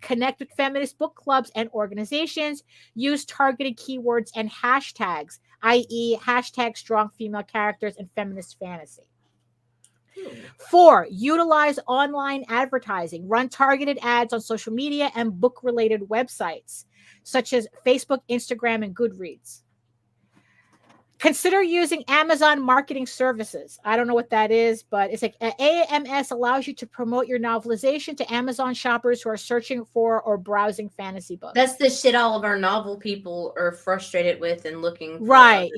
Connect with feminist book clubs and organizations. Use targeted keywords and hashtags, i.e. hashtag strong female characters and feminist fantasy. 4, utilize online advertising. Run targeted ads on social media and book-related websites, such as Facebook, Instagram, and Goodreads. Consider using Amazon marketing services. I don't know what that is, but it's like AMS allows you to promote your novelization to Amazon shoppers who are searching for or browsing fantasy books. That's the shit all of our novel people are frustrated with and looking for other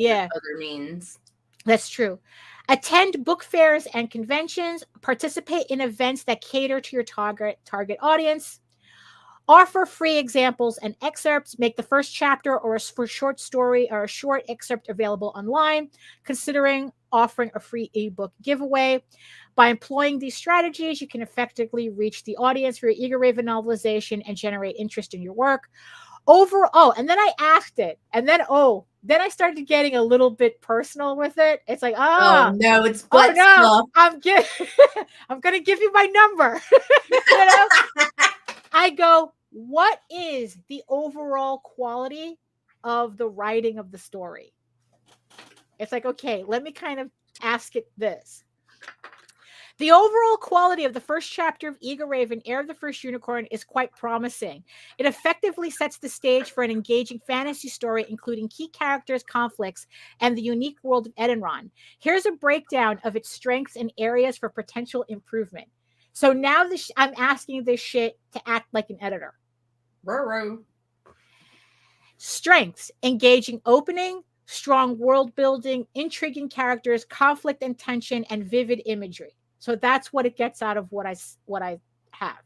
means. That's true. Attend book fairs and conventions. Participate in events that cater to your target audience. Offer free examples and excerpts. Make the first chapter or a short story or a short excerpt available online, considering offering a free ebook giveaway. By employing these strategies, you can effectively reach the audience for your Eager Raven novelization and generate interest in your work. And then I asked it, and then I started getting a little bit personal with it. It's like, it's butt stuff. I'm gonna give you my number. You know? I go, what is the overall quality of the writing of the story? It's like, okay, let me kind of ask it this. The overall quality of the first chapter of Eager Raven, Heir of the First Unicorn, is quite promising. It effectively sets the stage for an engaging fantasy story, including key characters, conflicts, and the unique world of Edenron. Here's a breakdown of its strengths and areas for potential improvement. So now I'm asking this shit to act like an editor. Strengths: engaging opening, strong world building, intriguing characters, conflict and tension, and vivid imagery. So that's what it gets out of what I have.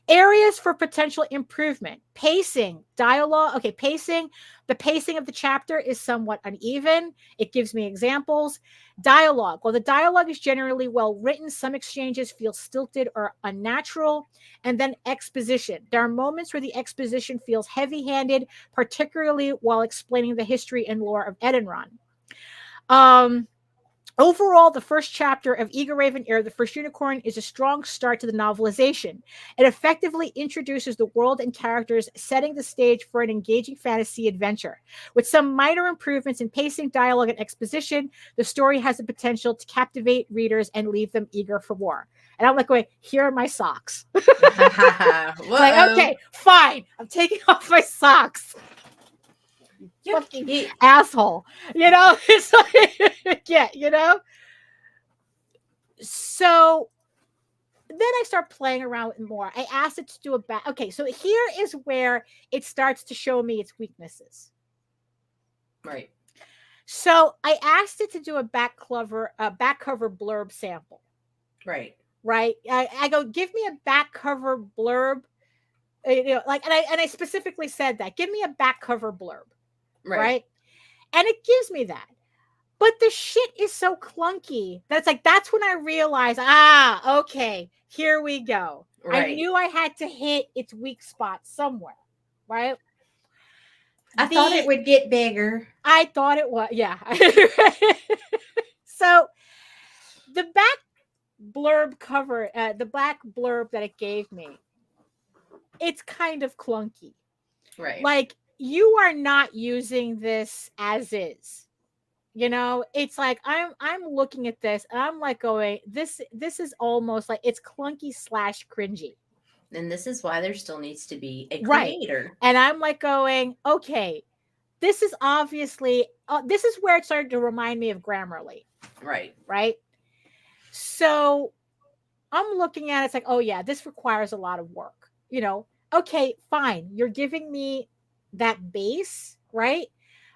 Areas for potential improvement: pacing, dialogue. Okay, pacing. The pacing of the chapter is somewhat uneven. It gives me examples. Dialogue. Well, the dialogue is generally well written. Some exchanges feel stilted or unnatural. And then exposition. There are moments where the exposition feels heavy-handed, particularly while explaining the history and lore of Edenron. Overall, the first chapter of Eager Raven, Heir of the First Unicorn is a strong start to the novelization. It effectively introduces the world and characters, setting the stage for an engaging fantasy adventure. With some minor improvements in pacing, dialogue, and exposition, the story has the potential to captivate readers and leave them eager for more. And I'm like going, here are my socks. Like, okay, fine. I'm taking off my socks. Fucking asshole, you know. It's like, yeah, you know. So then I start playing around with more. I asked it to do a back. Okay, so here is where it starts to show me its weaknesses. Right. So I asked it to do a back cover blurb sample. Right. Right. I go, give me a back cover blurb. You know, like, and I specifically said that. Give me a back cover blurb. Right. And it gives me that. But the shit is so clunky that it's like, that's when I realized, okay, here we go. Right. I knew I had to hit its weak spot somewhere. Right. I thought it would get bigger. I thought it was. Yeah. So the back blurb cover, the back blurb that it gave me, it's kind of clunky. Right. Like, you are not using this as is. You know, it's like I'm looking at this and I'm like going, this is almost like it's clunky / cringy. And this is why there still needs to be a creator. Right. And I'm like going, okay, this is obviously this is where it started to remind me of Grammarly. Right. Right. So I'm looking at it, it's like, oh yeah, this requires a lot of work. You know, okay, fine. You're giving me that base, right?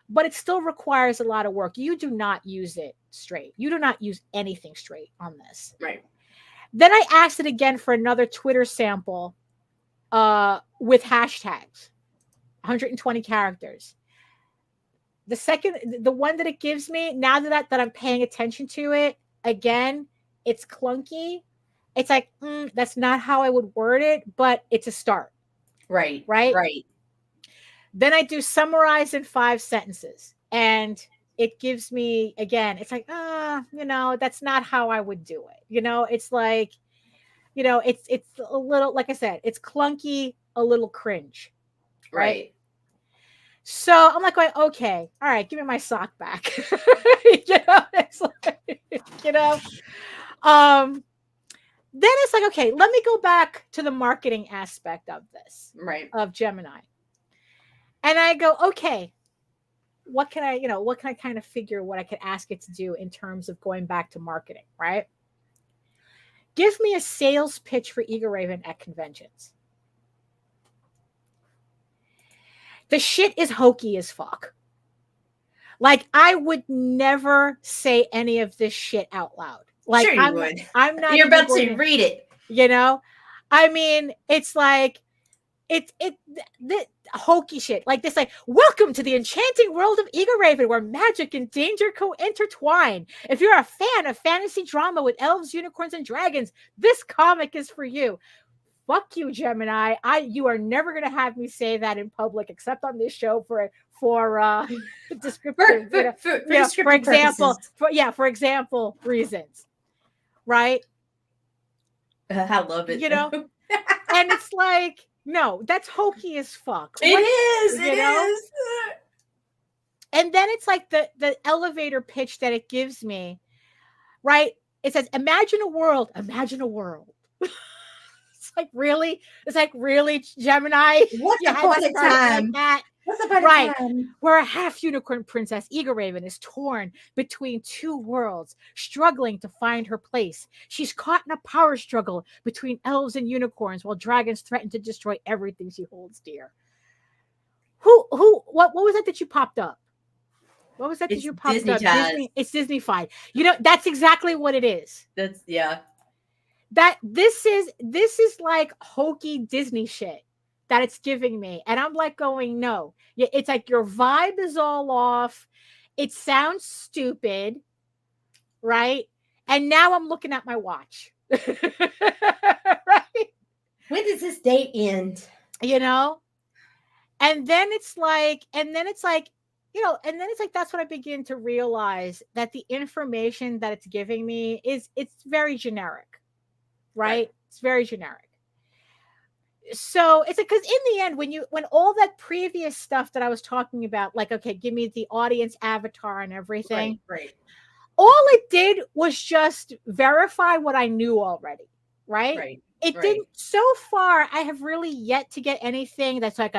But it still requires a lot of work. You do not use it straight. You do not use anything straight on this. Right. Then I asked it again for another Twitter sample with hashtags, 120 characters. The one that it gives me, now that I'm paying attention to it, again, it's clunky. It's like, that's not how I would word it, but it's a start. Right. Right. Right. Then I do summarize in 5 sentences. And it gives me, again, it's like, that's not how I would do it. It's like, it's a little, like I said, it's clunky, a little cringe. Right. So I'm like going, okay, all right, give me my sock back. It's like, then it's like, okay, let me go back to the marketing aspect of this, Right. of Gemini. And I go, okay, what can I kind of figure what I could ask it to do in terms of going back to marketing, right? Give me a sales pitch for Eager Raven at conventions. The shit is hokey as fuck. Like, I would never say any of this shit out loud. Like, sure you would. I'm not. You're about to read it. I mean, it's like, the hokey shit like this, like, welcome to the enchanting world of Eager Raven, where magic and danger co-intertwine. If you're a fan of fantasy drama with elves, unicorns, and dragons, this comic is for you. Fuck you, Gemini. You are never gonna have me say that in public, except on this show for descriptive, for example, for example reasons, right? I love it. And it's like, no, that's hokey as fuck. It is. And then it's like the elevator pitch that it gives me, right? It says, imagine a world. It's like, really? It's like, really, Gemini? What's upon a time? Right. Where a half unicorn princess, Eager Raven, is torn between two worlds, struggling to find her place. She's caught in a power struggle between elves and unicorns, while dragons threaten to destroy everything she holds dear. What was that you popped up? What was that you popped Disney up? Disney. It's Disney-fied. That's exactly what it is. That this is like hokey Disney shit that it's giving me. And I'm like going, no. It's like your vibe is all off. It sounds stupid, right? And now I'm looking at my watch. Right? When does this date end? And then it's like, that's when I begin to realize that the information that it's giving me it's very generic, right? It's very generic. So it's like, because in the end, when all that previous stuff that I was talking about, like, okay, give me the audience avatar and everything, right. All it did was just verify what I knew already, right? It didn't. So far, I have really yet to get anything that's like,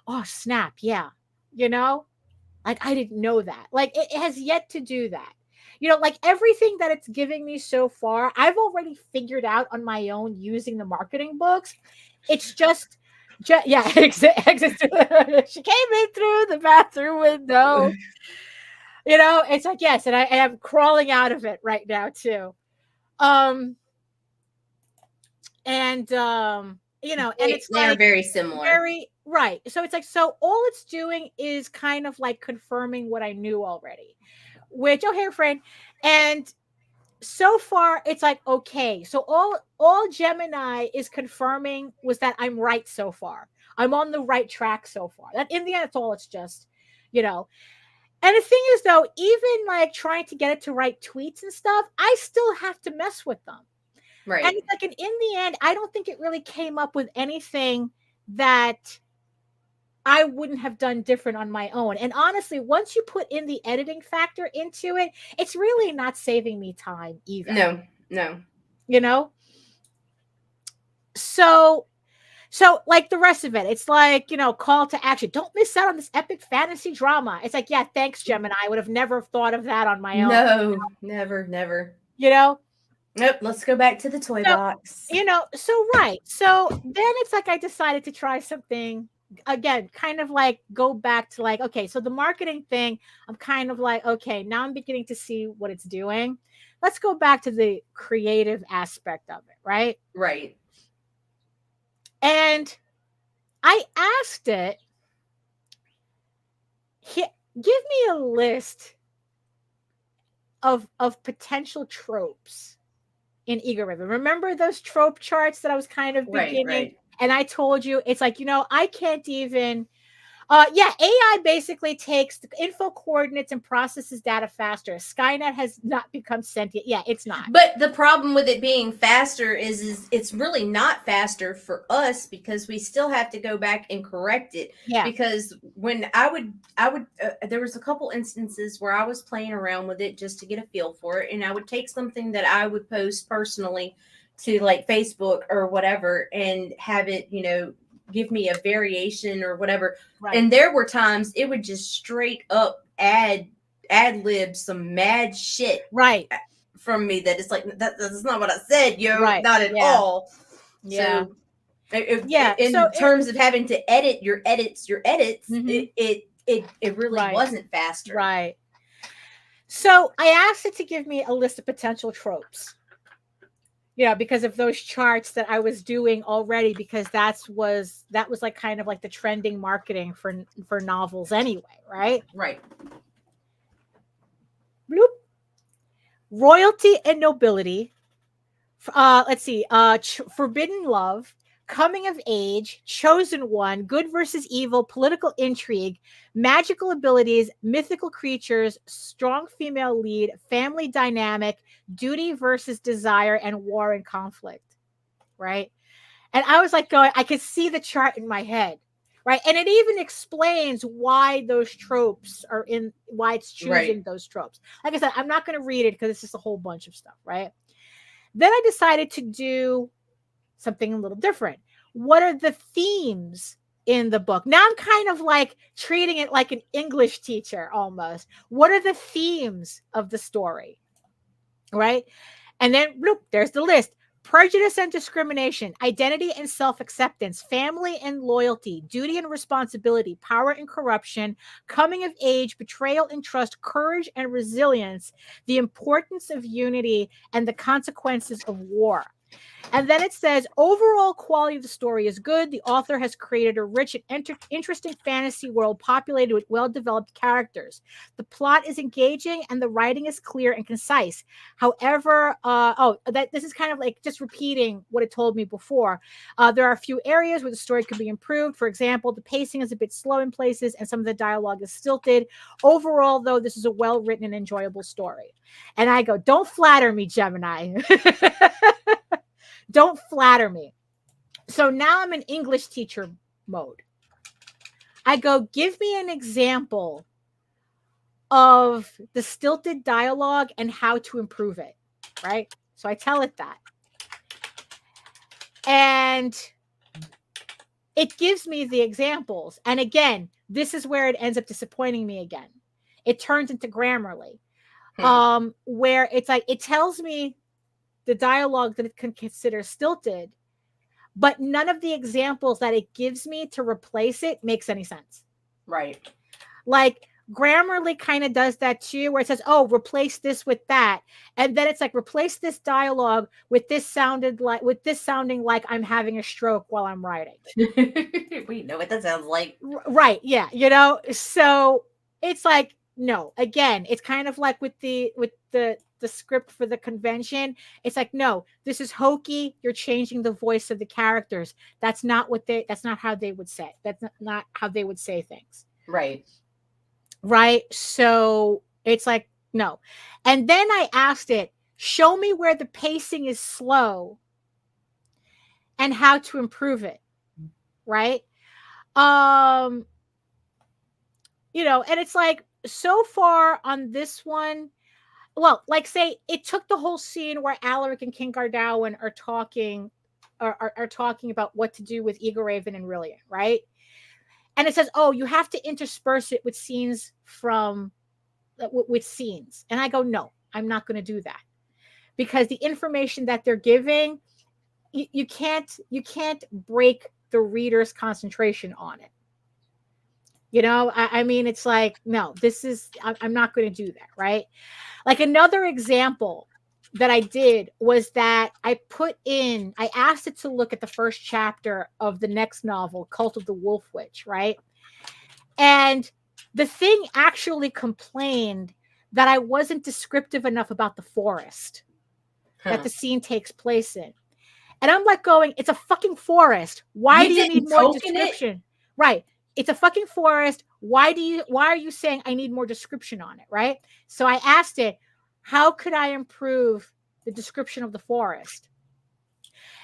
oh snap, yeah, like I didn't know that. Like it has yet to do that. Like everything that it's giving me so far, I've already figured out on my own using the marketing books. It's just exit. She came in through the bathroom window. It's like, yes, and I am crawling out of it right now too. And it's they're like very similar. Very right. So it's like, so all it's doing is kind of like confirming what I knew already. Which, oh, hey, friend. And so far, it's like, okay. So all Gemini is confirming was that I'm right so far. I'm on the right track so far. That in the end, it's all it's just, And the thing is, though, even like trying to get it to write tweets and stuff, I still have to mess with them. Right. And it's like, in the end, I don't think it really came up with anything that I wouldn't have done different on my own. And honestly, once you put in the editing factor into it, it's really not saving me time either. No. So like the rest of it, it's like, call to action. Don't miss out on this epic fantasy drama. It's like, yeah, thanks, Gemini. I would have never thought of that on my own. No, never. Nope, let's go back to the toy box. So right. So then it's like I decided to try something again, kind of like go back to like, okay, so the marketing thing, I'm kind of like, okay, now I'm beginning to see what it's doing. Let's go back to the creative aspect of it, right? Right. And I asked it, give me a list of potential tropes in Eager Raven. Remember those trope charts that I was kind of beginning? Right. And I told you, it's like, I can't even, Yeah, AI basically takes the info coordinates and processes data faster. Skynet has not become sentient. Yeah, it's not. But the problem with it being faster is it's really not faster for us because we still have to go back and correct it. Yeah. Because when I would there was a couple instances where I was playing around with it just to get a feel for it, and I would take something that I would post personally to like Facebook or whatever and have it, give me a variation or whatever. Right. And there were times it would just straight up ad lib some mad shit Right. from me that it's like that's not what I said, Right. not at Yeah. all. Yeah. So Yeah. in So terms of having to edit your edits, Mhm. it really Right. wasn't faster. Right. So I asked it to give me a list of potential tropes. Because of those charts that I was doing already, because that was like kind of like the trending marketing for novels anyway, right? Right. Bloop. Royalty and nobility. Let's see. Forbidden love, coming of age, chosen one, good versus evil, political intrigue, magical abilities, mythical creatures, strong female lead, family dynamic, duty versus desire, and war and conflict. Right. And I was like I could see the chart in my head. Right. And it even explains why those tropes are why it's choosing those tropes. Like I said, I'm not going to read it because it's just a whole bunch of stuff. Right. Then I decided to do something a little different. What are the themes in the book? Now I'm kind of like treating it like an English teacher almost. What are the themes of the story? Right. And then bloop, there's the list. Prejudice and discrimination, identity and self-acceptance, family and loyalty, duty and responsibility, power and corruption, coming of age, betrayal and trust, courage and resilience, the importance of unity, and the consequences of war. And then it says, overall quality of the story is good. The author has created a rich and interesting fantasy world populated with well-developed characters. The plot is engaging and the writing is clear and concise. However, this is kind of like just repeating what it told me before. There are a few areas where the story could be improved. For example, the pacing is a bit slow in places and some of the dialogue is stilted. Overall, though, this is a well-written and enjoyable story. And I go, don't flatter me, Gemini. Don't flatter me. So now I'm in English teacher mode. I go, give me an example of the stilted dialogue and how to improve it, right? So I tell it that. And it gives me the examples. And again, this is where it ends up disappointing me again. It turns into Grammarly, where it's like, it tells me the dialogue that it can consider stilted, but none of the examples that it gives me to replace it makes any sense. Right. Like Grammarly kind of does that too, where it says, oh, replace this with that. And then it's like, replace this dialogue with this sounding like I'm having a stroke while I'm writing. We know what that sounds like. Right. Yeah. So it's like, no, again, it's kind of like with the script for the convention. It's like, no, this is hokey. You're changing the voice of the characters. That's not how they would say. That's not how they would say things. Right. Right. So it's like, no. And then I asked it, show me where the pacing is slow and how to improve it. Right. And it's like, so far on this one, well, like say it took the whole scene where Alaric and King Gardowen are talking about what to do with Eagle Raven and Rillian, right? And it says, oh, you have to intersperse it with scenes with scenes. And I go, no, I'm not going to do that. Because the information that they're giving, you can't break the reader's concentration on it. I mean, it's like, no, I'm not going to do that, right? Like another example that I did was that I asked it to look at the first chapter of the next novel, Cult of the Wolf Witch, right? And the thing actually complained that I wasn't descriptive enough about the forest that the scene takes place in. And I'm like going, it's a fucking forest. Why do you need more description? Right. it's a fucking forest. Why are you saying I need more description on it? Right. So I asked it, how could I improve the description of the forest?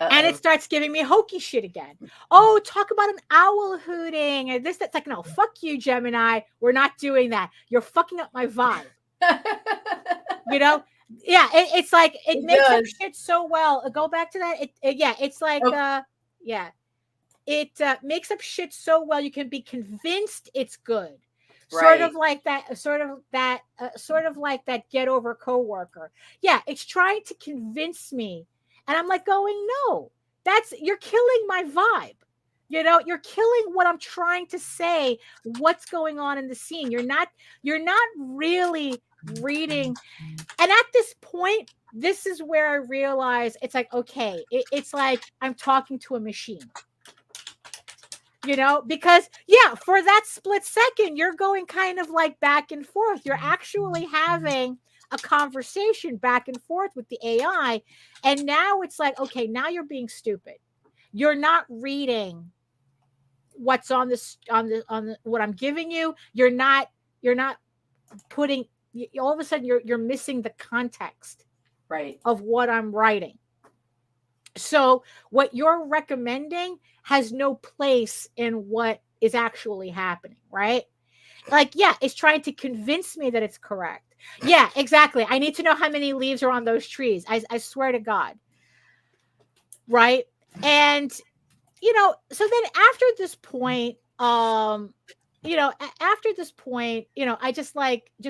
And it starts giving me hokey shit again. Oh, talk about an owl hooting and this, that's like, no, fuck you, Gemini. We're not doing that. You're fucking up my vibe. You know? Yeah, it's like it makes up shit so well. Go back to that. It's like it makes up shit so well you can be convinced it's good. Sort of like that get over coworker. Yeah, it's trying to convince me, and I'm like going, no, you're killing my vibe. You know, you're killing what I'm trying to say. What's going on in the scene? You're not really reading. And at this point, this is where I realize it's like, okay, it's like I'm talking to a machine. You know, because for that split second, you're going kind of like back and forth. You're actually having a conversation back and forth with the AI. And now it's like, okay, now you're being stupid. You're not reading what's on what I'm giving you. You're not putting, all of a sudden you're missing the context of what I'm writing. So what you're recommending has no place in what is actually happening, right? Like, it's trying to convince me that it's correct. Yeah, exactly. I need to know how many leaves are on those trees. I swear to God. Right? And, so then after this point, I just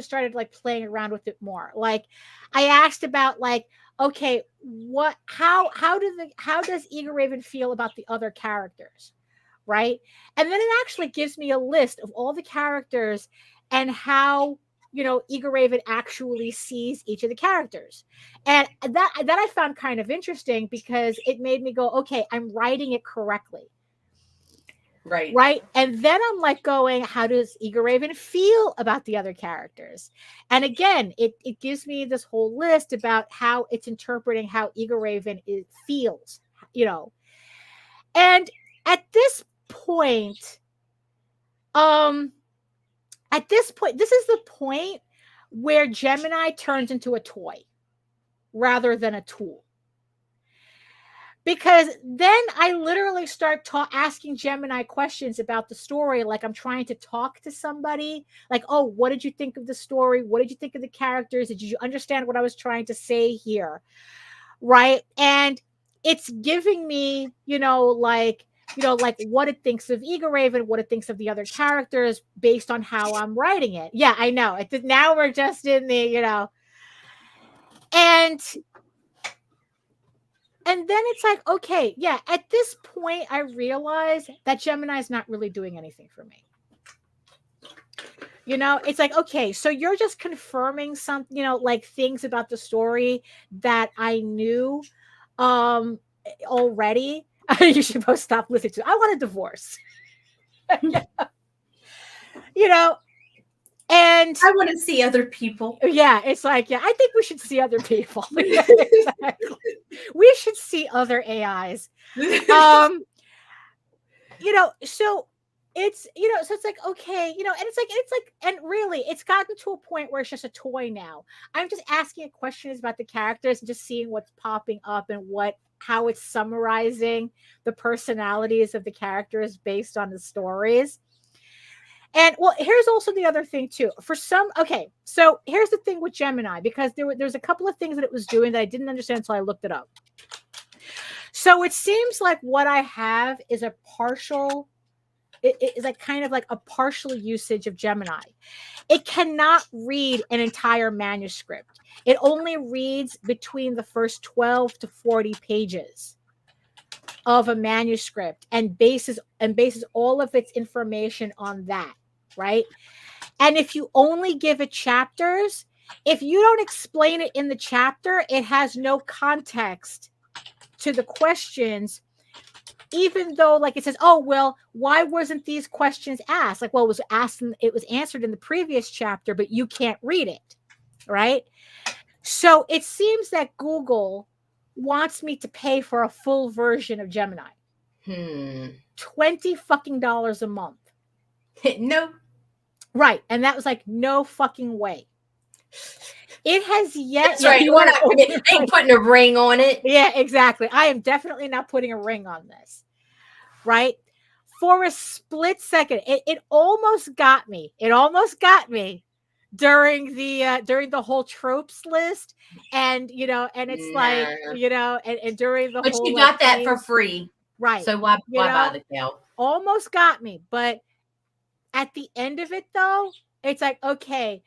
started like playing around with it more. Like I asked about like, okay, how does Eager Raven feel about the other characters? Right. And then it actually gives me a list of all the characters and how, Eager Raven actually sees each of the characters. And that I found kind of interesting because it made me go, okay, I'm writing it correctly. Right. And then I'm like going, how does Eager Raven feel about the other characters? And again, it gives me this whole list about how it's interpreting how Eager Raven feels, And at this point, this is the point where Gemini turns into a toy rather than a tool. Because then I literally start asking Gemini questions about the story, like I'm trying to talk to somebody. Like, oh, what did you think of the story? What did you think of the characters? Did you understand what I was trying to say here? Right? And it's giving me, like what it thinks of Eager Raven, what it thinks of the other characters based on how I'm writing it. Yeah, I know. Now we're just in the, And then it's like, okay, at this point, I realize that Gemini is not really doing anything for me. It's like, okay, so you're just confirming some, like things about the story that I knew already. You should both stop listening to. I want a divorce. And I want to see other people. Yeah, it's like, I think we should see other people. Exactly. We should see other AIs. So it's, so it's like, okay, and it's like, and really it's gotten to a point where it's just a toy now. I'm just asking it questions about the characters and just seeing what's popping up and how it's summarizing the personalities of the characters based on the stories. And well, here's also the other thing too. So here's the thing with Gemini, because there's a couple of things that it was doing that I didn't understand until I looked it up. So it seems like what I have is a partial, it is like kind of like a partial usage of Gemini. It cannot read an entire manuscript. It only reads between the first 12 to 40 pages of a manuscript and bases all of its information on that, right? And if you only give it chapters, if you don't explain it in the chapter, it has no context to the questions, even though like it says, oh, well, why wasn't these questions asked? Like, well, it was asked and it was answered in the previous chapter, but you can't read it, right? So it seems that Google wants me to pay for a full version of Gemini. $20 fucking a month. No. Right. And that was like, no fucking way. It has yet. That's right. We're not ain't putting a ring on it. Yeah, exactly. I am definitely not putting a ring on this. Right. For a split second, it almost got me. It almost got me during the whole tropes list. And, and it's like, and during the but whole. But you got that theme, for free. Right. So why buy the cow? Almost got me. But at the end of it, though, it's like, okay.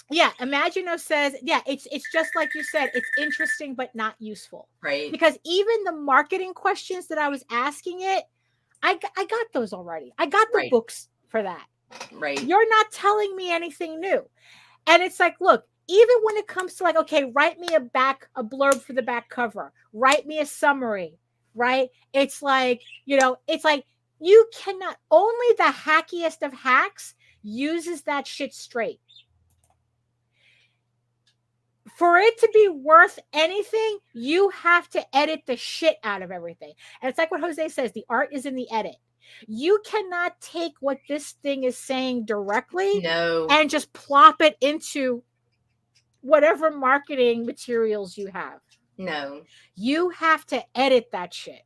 Yeah, Imagino says, yeah, it's just like you said, it's interesting but not useful. Right. Because even the marketing questions that I was asking it, I got those already. I got the books for that. Right. You're not telling me anything new. And it's like, look, even when it comes to like, okay, write me a blurb for the back cover, write me a summary, right? It's like, it's like you cannot, only the hackiest of hacks uses that shit straight. For it to be worth anything, you have to edit the shit out of everything. And it's like what Jose says, the art is in the edit. You cannot take what this thing is saying directly and just plop it into whatever marketing materials you have. No. You have to edit that shit.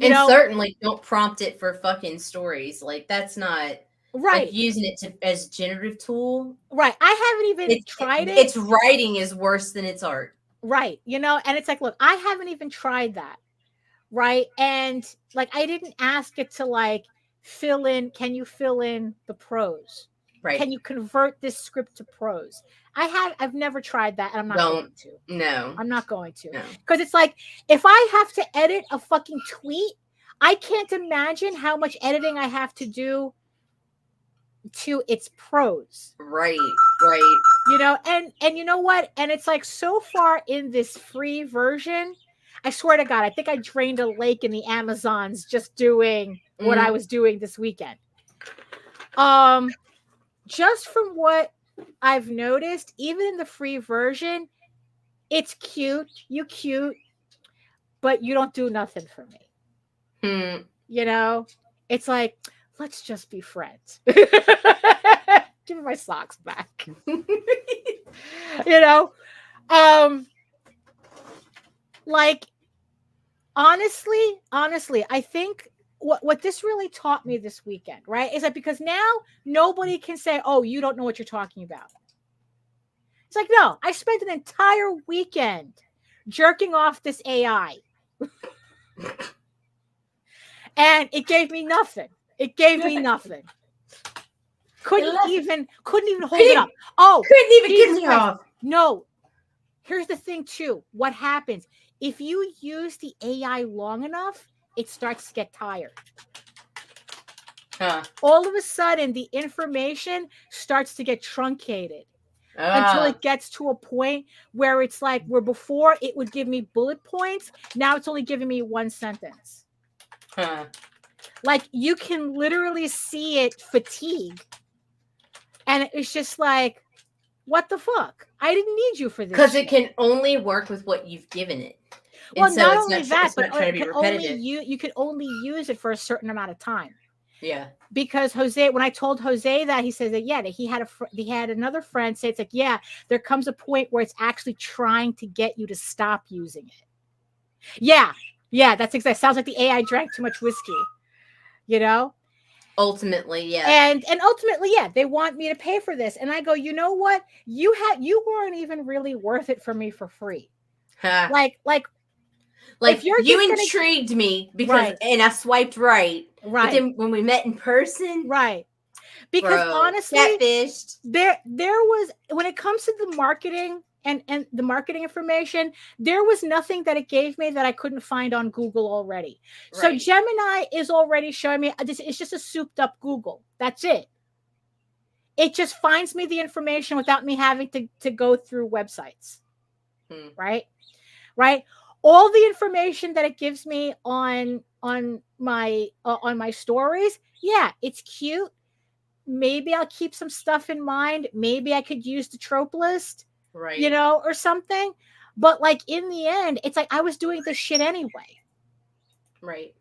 And certainly don't prompt it for fucking stories. Like, that's not... Right. Like using it as a generative tool. Right. I haven't even tried it. Its writing is worse than its art. Right. And it's like, look, I haven't even tried that. Right. And like, I didn't ask it to like can you fill in the prose? Right. Can you convert this script to prose? I've never tried that, and I'm not going to. No. I'm not going to. No. Because it's like, if I have to edit a fucking tweet, I can't imagine how much editing I have to do to its prose. Right. And you know what? And it's like, so far in this free version, I swear to God, I think I drained a lake in the Amazons just doing what I was doing this weekend. Just from what I've noticed, even in the free version, it's cute, but you don't do nothing for me. It's like, let's just be friends. Give me my socks back. Like, honestly, I think what this really taught me this weekend, right, is that because now nobody can say, oh, you don't know what you're talking about. It's like, no, I spent an entire weekend jerking off this AI. And it gave me nothing. Couldn't even hold it up. Oh, couldn't even get me off. No. Here's the thing too. What happens if you use the AI long enough? It starts to get tired. All of a sudden, the information starts to get truncated until it gets to a point where it's like, where before it would give me bullet points, now it's only giving me one sentence. Like, you can literally see it fatigue. And it's just like, what the fuck? I didn't need you for this. Because it can only work with what you've given it. Well, so not only that, but you can only use it for a certain amount of time. Yeah. Because Jose, when I told Jose that, he says that, that he had another friend say, it's like, yeah, there comes a point where it's actually trying to get you to stop using it. Yeah, that's exactly. Sounds like the AI drank too much whiskey. Ultimately, yeah. And ultimately, yeah, they want me to pay for this. And I go, you know what? You weren't even really worth it for me for free. Like if you're intrigued me because and I swiped right. But then when we met in person. Right. Because honestly, catfished. There was, when it comes to the marketing and the marketing information, there was nothing that it gave me that I couldn't find on Google already. Right. So Gemini is already showing me it's just a souped up Google. That's it. It just finds me the information without me having to go through websites. Right. All the information that it gives me on my stories, yeah, it's cute. Maybe I'll keep some stuff in mind. Maybe I could use the trope list. Right. Or something. But like, in the end, it's like I was doing this shit anyway. Right.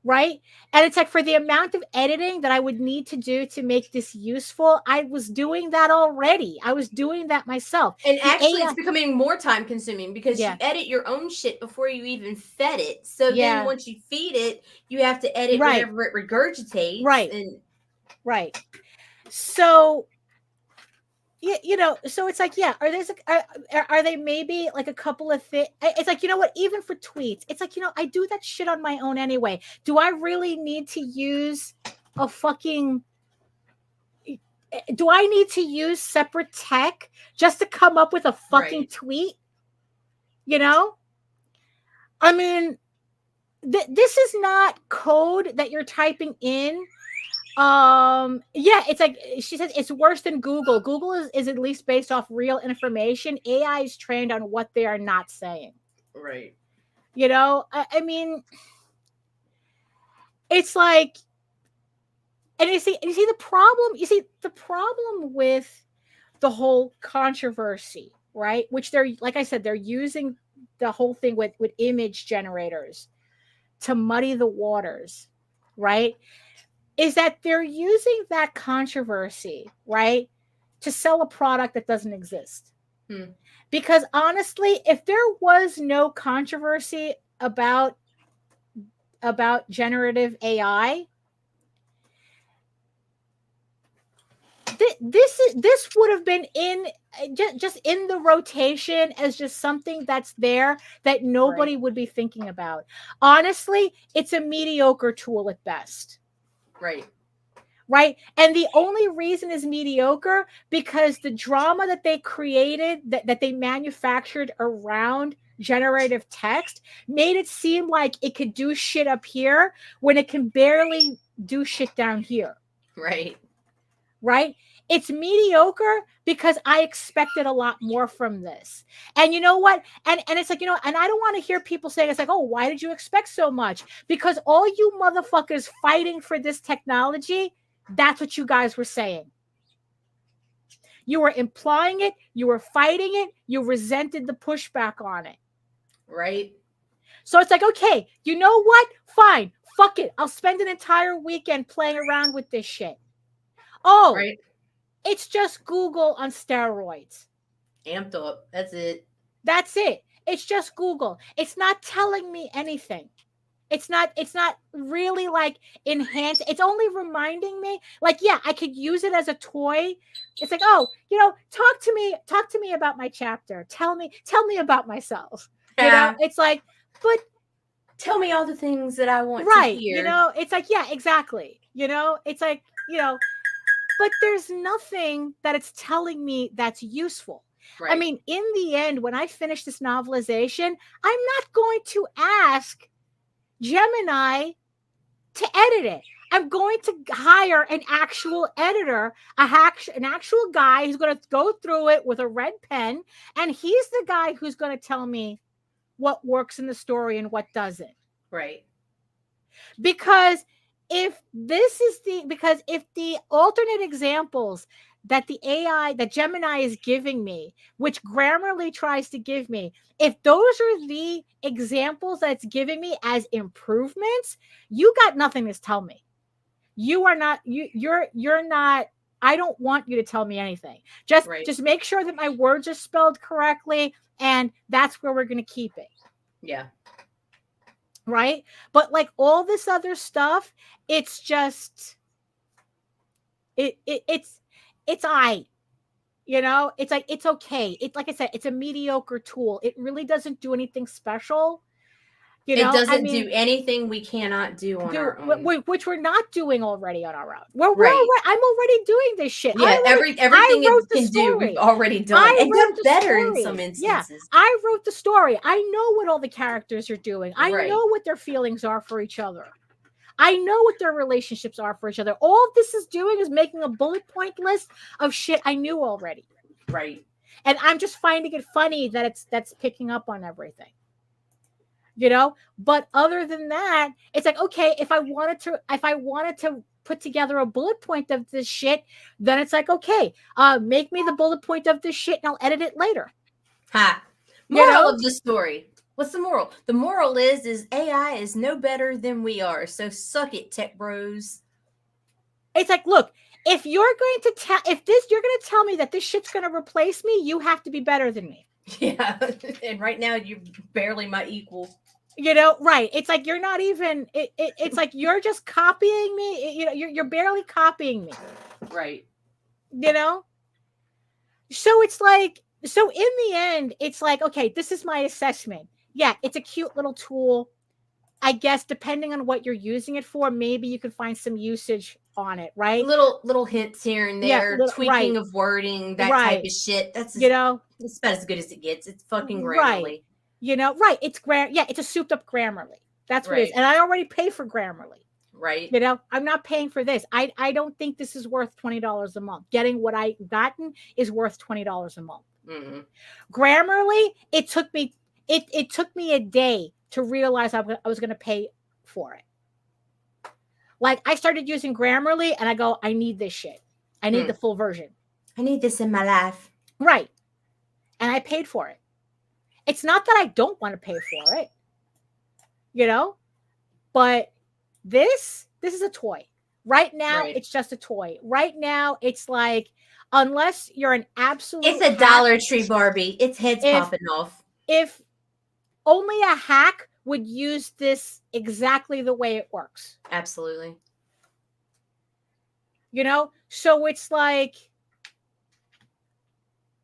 right? And it's like for the amount of editing that I would need to do to make this useful, I was doing that already. I was doing that myself. And The actually, AI it's becoming more time consuming because you Yeah. edit your own shit before you even fed it. So then Yeah. once you feed it, you have to edit Right. whatever it regurgitates. Right. And Right. So you know, so it's like, yeah, are they maybe like a couple of things? It's like, you know what, even for tweets, it's like, you know, I do that shit on my own anyway. Do I really need to use a fucking do I need to use separate tech just to come up with a fucking Right. tweet? You know? I mean, this is not code that you're typing in. Yeah, it's like she said, it's worse than Google is at least based off real information. AI is trained on what they are not saying, Right. you know. I mean, it's like, and you see the problem with the whole controversy, right? Which they're, like I said, they're using the whole thing with image generators to muddy the waters, right? Is that they're using that controversy, right, to sell a product that doesn't exist. Because honestly, if there was no controversy about generative AI, this would have been in just in the rotation as just something that's there that nobody would be thinking about. Honestly, it's a mediocre tool at best. Right. And the only reason is mediocre because the drama that they created, that they manufactured around generative text, made it seem like it could do shit up here when it can barely do shit down here. Right. It's mediocre because I expected a lot more from this. And you know what? And it's like, you know, and I don't want to hear people saying, it's like, oh, why did you expect so much? Because all you motherfuckers fighting for this technology, that's what you guys were saying. You were implying it, you were fighting it, you resented the pushback on it. Right. So it's like, okay, you know what? Fine. Fuck it. I'll spend an entire weekend playing around with this shit. Oh, right. It's just Google on steroids. Amped up. That's it. That's it. It's just Google. It's not telling me anything. It's not really like enhanced. It's only reminding me, like, yeah, I could use it as a toy. It's like, oh, you know, talk to me about my chapter. Tell me about myself. Yeah. You know, it's like, but tell me all the things that I want right, to hear. You know, it's like, yeah, exactly. You know, it's like, you know, but there's nothing that it's telling me that's useful. Right. I mean, in the end, when I finish this novelization, I'm not going to ask Gemini to edit it. I'm going to hire an actual editor, an actual guy who's going to go through it with a red pen, and he's the guy who's going to tell me what works in the story and what doesn't. Right. Because if the alternate examples that that Gemini is giving me, which Grammarly tries to give me, if those are the examples that it's giving me as improvements, you got nothing to tell me. You are not, you're not, I don't want you to tell me anything. Just make sure that my words are spelled correctly, and that's where we're going to keep it. Yeah. Right. But like all this other stuff, it's just, it's you know, it's like, it's okay. It's like I said, it's a mediocre tool. It really doesn't do anything special. You know, it doesn't do anything we cannot do on our own. Which we're not doing already on our own. I'm already doing this shit. Yeah, everything it can do, we've already done. And done better in some instances. Yeah, I wrote the story. I know what all the characters are doing. I know what their feelings are for each other. I know what their relationships are for each other. All this is doing is making a bullet point list of shit I knew already. Right. And I'm just finding it funny that that's picking up on everything. You know, but other than that, it's like, okay, if I wanted to put together a bullet point of this shit, then it's like, okay, make me the bullet point of this shit and I'll edit it later. Moral of the story. What's the moral? The moral is AI is no better than we are. So suck it, tech bros. It's like, look, if you're going to you're going to tell me that this shit's going to replace me, you have to be better than me. Yeah. And right now you're barely my equal. You know, right. It's like, you're not even, it's like, you're just copying me. You know, you're barely copying me. Right. You know? So it's like, so in the end, it's like, okay, this is my assessment. Yeah, it's a cute little tool. I guess depending on what you're using it for, maybe you can find some usage on it, right? Little hints here and there, tweaking of wording, that type of shit. That's you know, it's about as good as it gets. It's fucking Grammarly. Right. You know, right. It's it's a souped up Grammarly. That's what it is. And I already pay for Grammarly. Right. You know, I'm not paying for this. I don't think this is worth $20 a month. Getting what I gotten is worth $20 a month. Mm-hmm. Grammarly, it took me a day to realize I was going to pay for it. Like, I started using Grammarly and I go, I need this shit. I need the full version. I need this in my life. Right. And I paid for it. It's not that I don't want to pay for it, you know, but this is a toy. Right now, it's just a toy. Right now, it's like, unless you're an absolute It's a Dollar Tree Barbie. Its head's popping off. If only a hack would use this exactly the way it works. Absolutely. You know, so it's like,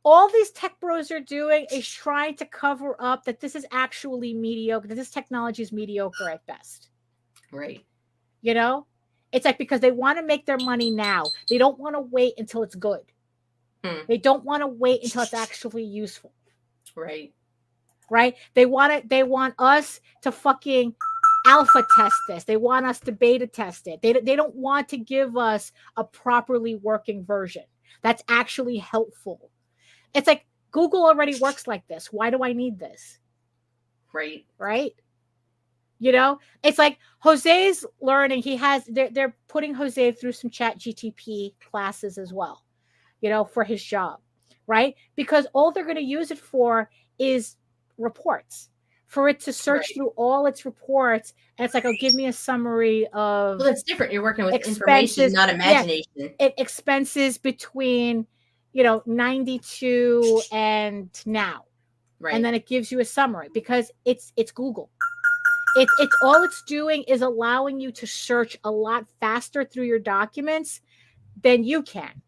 all these tech bros are doing is trying to cover up that this is actually mediocre, that this technology is mediocre at best. Right. You know, it's like, because they want to make their money now. They don't want to wait until it's good. They don't want to wait until it's actually useful. Right. Right. They want us to fucking alpha test this. They want us to beta test it. They don't want to give us a properly working version that's actually helpful. It's like, Google already works like this. Why do I need this? Right. Right. You know, it's like Jose's learning. They're putting Jose through some ChatGPT classes as well, you know, for his job. Right. Because all they're going to use it for is reports, for it to search through all its reports. And it's like, oh, give me a summary of. Well, that's different. You're working with information, not imagination. Yeah, expenses between, you know, 92 and now. Right. And then it gives you a summary, because it's Google. It's all it's doing is allowing you to search a lot faster through your documents than you can.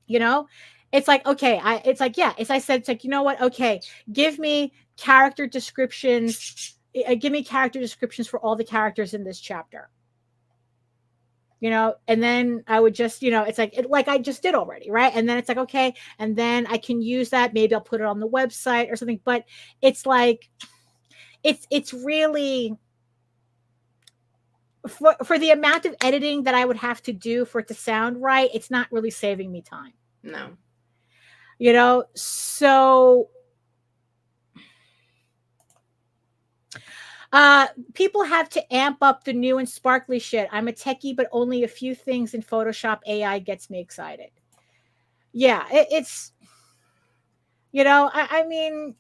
You know, it's like, okay, it's like, yeah, as I said, it's like, you know what? Okay, give me character descriptions. Give me character descriptions for all the characters in this chapter. You know, and then I would just, you know, it's like I just did already, right? And then it's like, okay, and then I can use that. Maybe I'll put it on the website or something. But it's like, it's really, for the amount of editing that I would have to do for it to sound right, it's not really saving me time. No. You know, so people have to amp up the new and sparkly shit. I'm a techie, but only a few things in Photoshop AI gets me excited. Yeah, it's, you know, I mean,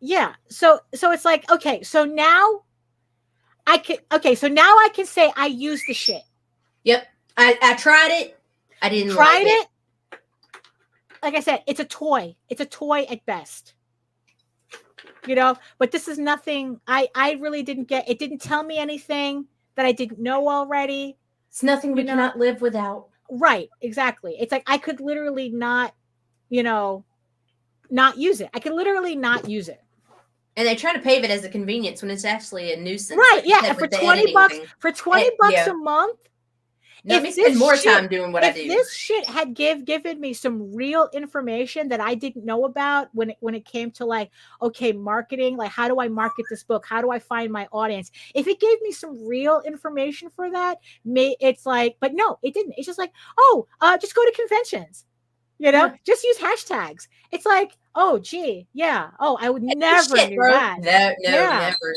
yeah. So it's like, okay, so now I can say I use the shit. Yep. I tried it. I didn't tried it. Like I said, it's a toy. It's a toy at best. You know, but this is nothing. I really didn't get. It didn't tell me anything that I didn't know already. It's nothing we cannot live without. Right. Exactly. It's like, I could literally not, you know, not use it. I could literally not use it. And they try to pave it as a convenience when it's actually a nuisance. Right. Yeah. And for $20 a month. Let me spend more time doing what I do. If this shit had given me some real information that I didn't know about when it came to, like, okay, marketing, like, how do I market this book? How do I find my audience? If it gave me some real information for that, it's like, but no, it didn't. It's just like, oh, just go to conventions, you know, just use hashtags. It's like, oh, gee, yeah. Oh, I would never do that. No, never.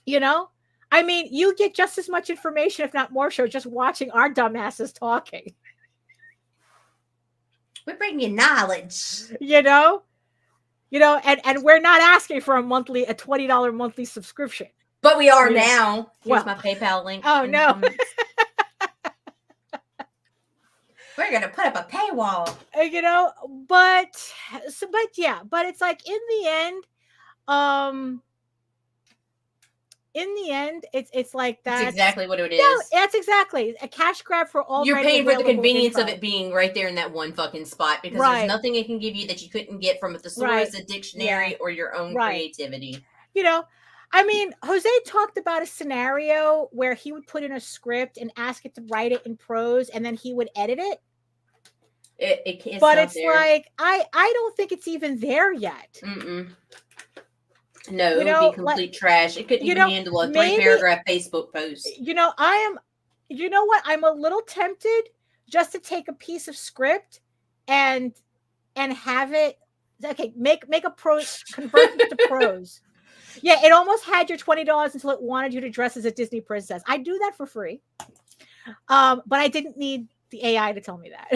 You know? I mean, you get just as much information, if not more so, just watching our dumbasses talking. We bring you knowledge. You know? and we're not asking for a $20 monthly subscription. But we are now. Here's Well, my PayPal link. Oh no. We're gonna put up a paywall. But it's like in the end, it's like that. That's exactly what it is. Yeah, that's exactly a cash grab for all. You're paying for the convenience of it being right there in that one fucking spot, because there's nothing it can give you that you couldn't get from a thesaurus, a dictionary, or your own creativity. I mean, Jose talked about a scenario where he would put in a script and ask it to write it in prose, and then he would edit it. It's but it's there. Like I don't think it's even there yet. No, it would be complete trash. It couldn't even handle a 3-paragraph Facebook post. I'm a little tempted just to take a piece of script and have it make a prose, convert it to prose. Yeah, it almost had your $20 until it wanted you to dress as a Disney princess. I do that for free. But I didn't need the AI to tell me that.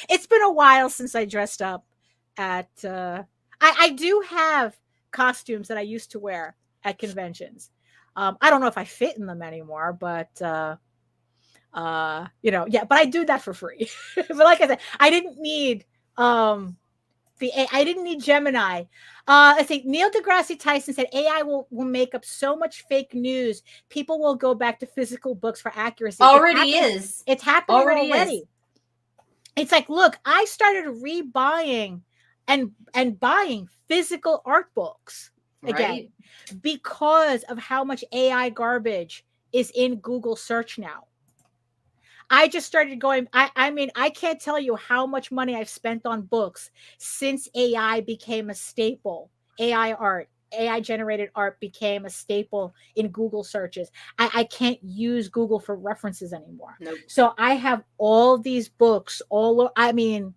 It's been a while since I dressed up at I do have costumes that I used to wear at conventions. I don't know if I fit in them anymore, but but I do that for free. But like I said, I didn't need I didn't need Gemini. I think Neil deGrasse Tyson said AI will make up so much fake news, people will go back to physical books for accuracy. It's happening already. It's like, look, I started rebuying and buying physical art books again because of how much AI garbage is in Google search now. I just started going, I mean, I can't tell you how much money I've spent on books since AI became a staple. AI generated art became a staple in Google searches. I can't use Google for references anymore. Nope. So I have all these books, I mean,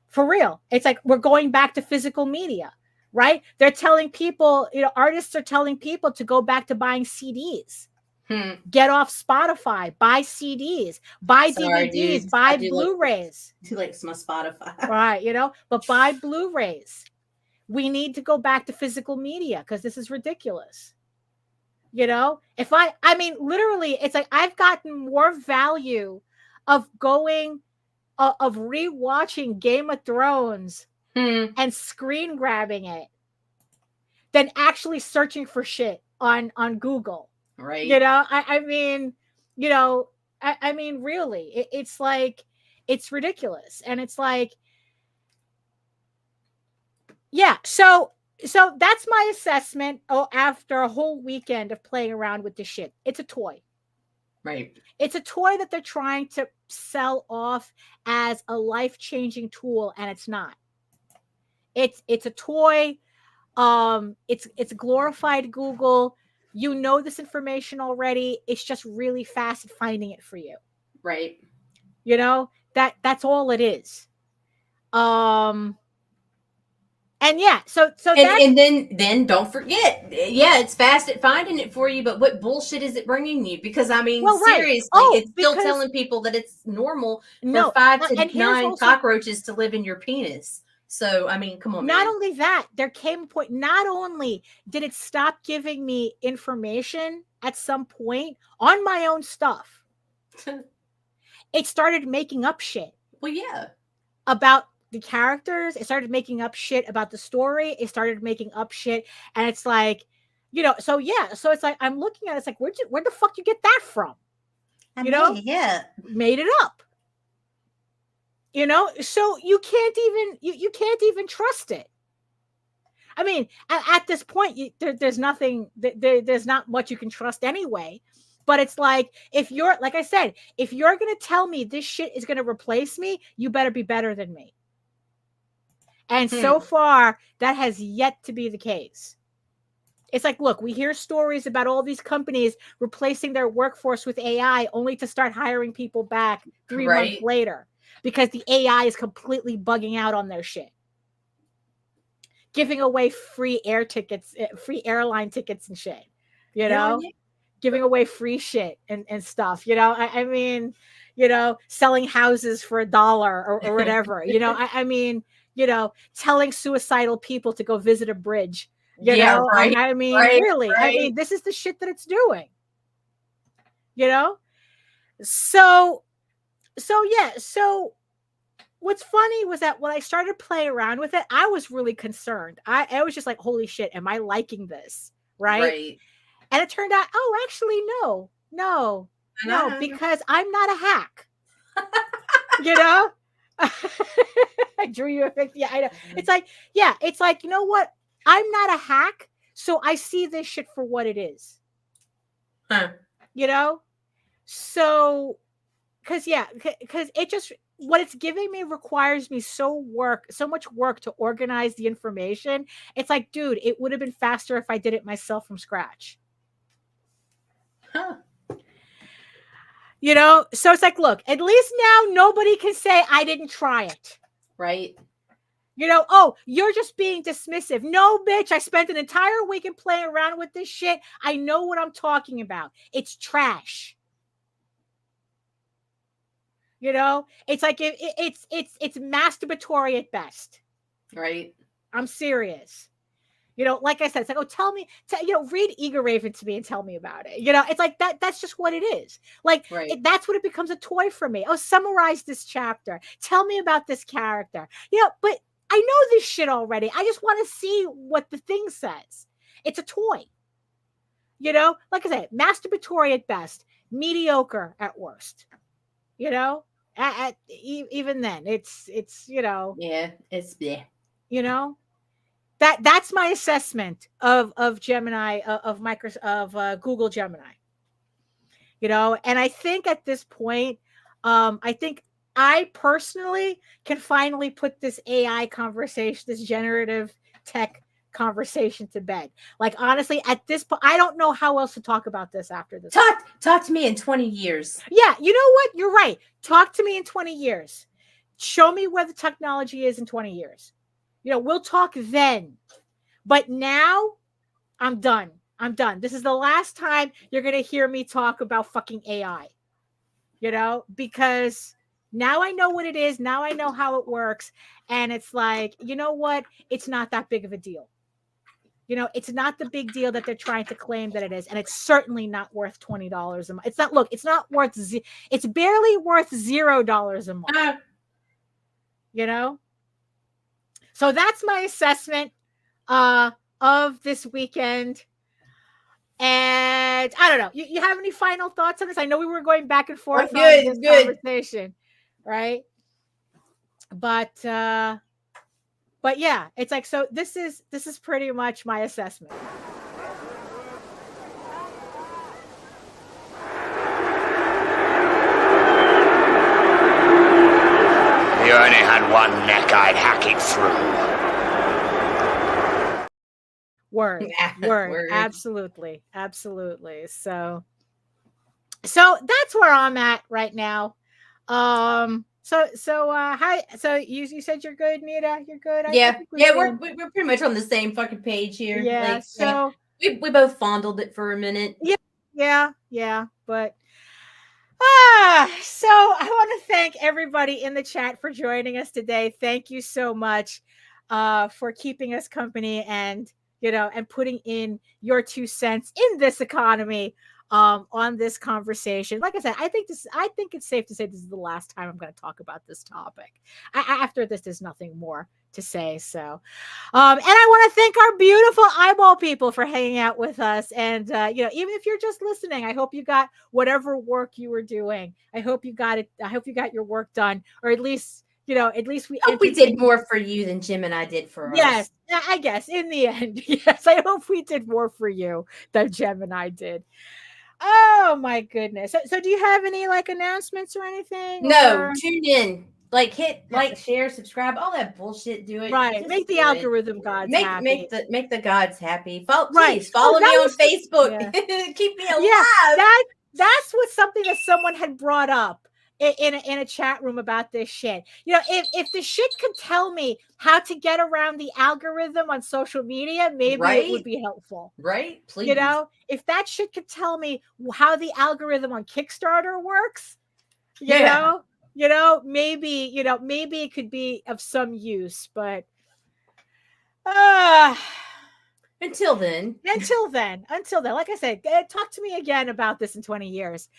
for real. It's like we're going back to physical media, right? They're telling people, artists are telling people to go back to buying CDs. Get off Spotify, buy CDs, buy DVDs, buy Blu-rays. Too late for my Spotify. Right, but buy Blu-rays. We need to go back to physical media because this is ridiculous. If I mean, literally, it's like I've gotten more value of rewatching Game of Thrones and screen grabbing it than actually searching for shit on Google. Right. I mean, really, it's like, it's ridiculous. And it's like, yeah. So that's my assessment. After a whole weekend of playing around with this shit, it's a toy. Right. It's a toy that they're trying to sell off as a life-changing tool, and it's not. It's a toy. It's glorified Google. You know this information already. It's just really fast at finding it for you. Right. That's all it is. And yeah, so and then don't forget, it's fast at finding it for you, but what bullshit is it bringing you? Because I mean, seriously, it's still telling people that it's normal for 5 to 9 cockroaches to live in your penis. So I mean, come on. Not only that, there came a point. Not only did it stop giving me information at some point on my own stuff, it started making up shit. Well, yeah, about the characters. It started making up shit about the story. It started making up shit, and it's like, so yeah. So it's like I'm looking at it, it's like, where the fuck you get that from? Made it up. So you can't even trust it. I mean, at this point, there's nothing. There's not much you can trust anyway. But it's like, like I said, if you're gonna tell me this shit is gonna replace me, you better be better than me. And so far, that has yet to be the case. It's like, look, we hear stories about all these companies replacing their workforce with AI only to start hiring people back 3 months later because the AI is completely bugging out on their shit. Giving away free air tickets, free airline tickets and shit, giving away free shit and stuff, I mean, selling houses for $1 or whatever. I mean, telling suicidal people to go visit a bridge. Right. I mean, Right. really, Right. I mean, this is the shit that it's doing. So yeah. So what's funny was that when I started playing around with it, I was really concerned. I was just like, holy shit, am I liking this? Right. And it turned out, oh, actually, no, because I'm not a hack. I drew you a picture. Yeah, I know. It's like, you know what? I'm not a hack, so I see this shit for what it is. So, because it just, what it's giving me requires me so much work to organize the information. It's like, dude, it would have been faster if I did it myself from scratch. So it's like, look, at least now nobody can say I didn't try it. Right. Oh, you're just being dismissive. No, bitch, I spent an entire weekend playing around with this shit. I know what I'm talking about. It's trash. It's like it's masturbatory at best. Right. I'm serious. Like I said, it's like, oh, tell me, read Eager Raven to me and tell me about it. It's like that's just what it is. Like, right. That's what it becomes, a toy for me. Oh, summarize this chapter. Tell me about this character. But I know this shit already. I just want to see what the thing says. It's a toy. Like I said, masturbatory at best, mediocre at worst. Even then, it's yeah, it's bleh. That's my assessment of Gemini, of Microsoft, of Google Gemini. And I think at this point, I think I personally can finally put this AI conversation, this generative tech conversation to bed. Like, honestly, at this point, I don't know how else to talk about this after this. Talk to me in 20 years. Yeah, you know what? You're right. Talk to me in 20 years. Show me where the technology is in 20 years. We'll talk then. But now, I'm done. This is the last time you're going to hear me talk about fucking AI. Because now I know what it is. Now I know how it works. And it's like, you know what? It's not that big of a deal. It's not the big deal that they're trying to claim that it is. And it's certainly not worth $20 a month. It's not worth, it's barely worth $0 a month. So that's my assessment of this weekend. And I don't know. You have any final thoughts on this? I know we were going back and forth on this conversation, right? But yeah, it's like, so this is pretty much my assessment. If you only had one neck, I'd hack it through. Word. Absolutely. So that's where I'm at right now. So you said you're good, Nita? You're good? We're pretty much on the same fucking page here. Yeah. Like, so we both fondled it for a minute. Yeah. But so I want to thank everybody in the chat for joining us today. Thank you so much for keeping us company and putting in your 2 cents in this economy on this conversation. Like I said, I think it's safe to say this is the last time I'm going to talk about this topic. After this, there's nothing more to say. So, and I want to thank our beautiful eyeball people for hanging out with us. And even if you're just listening, I hope you got whatever work you were doing. I hope you got it. I hope you got your work done, or at least we hope we did more for you than Jim and I did for us. Yes, I guess in the end, yes. I hope we did more for you than Jim and I did. Oh my goodness. So do you have any announcements or anything? No, tune in. Hit like, share, subscribe, all that bullshit. Do it. Right. Just make the algorithm gods happy. Make the gods happy. Please follow me on Facebook. Yeah. Keep me alive. Yeah, that's something that someone had brought up in a chat room about this shit. If the shit could tell me how to get around the algorithm on social media, maybe it would be helpful. Right? Please. If that shit could tell me how the algorithm on Kickstarter works, Maybe it could be of some use, but uh Until then, like I said, talk to me again about this in 20 years.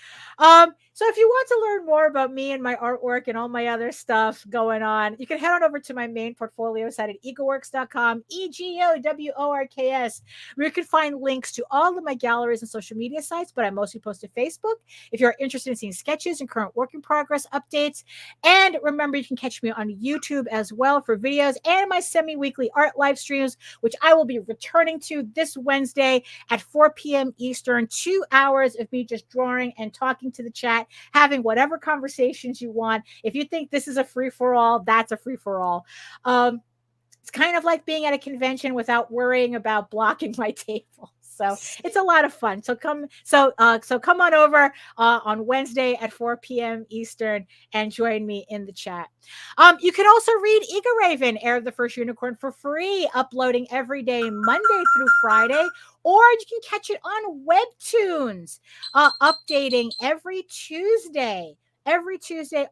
So if you want to learn more about me and my artwork and all my other stuff going on, you can head on over to my main portfolio site at egoworks.com, EGOWORKS, where you can find links to all of my galleries and social media sites, but I mostly post to Facebook if you're interested in seeing sketches and current work in progress updates. And remember, you can catch me on YouTube as well for videos and my semi-weekly art live streams, which I will be returning to this Wednesday at 4 p.m. Eastern. 2 hours of me just drawing and talking to the chat, having whatever conversations you want. If you think this is a free-for-all, that's a free-for-all. It's kind of like being at a convention without worrying about blocking my table. So it's a lot of fun. So come on over on Wednesday at 4 p.m. Eastern and join me in the chat. You can also read Ego Raven, Heir of the First Unicorn, for free, uploading every day, Monday through Friday, or you can catch it on Webtoons, updating every Tuesday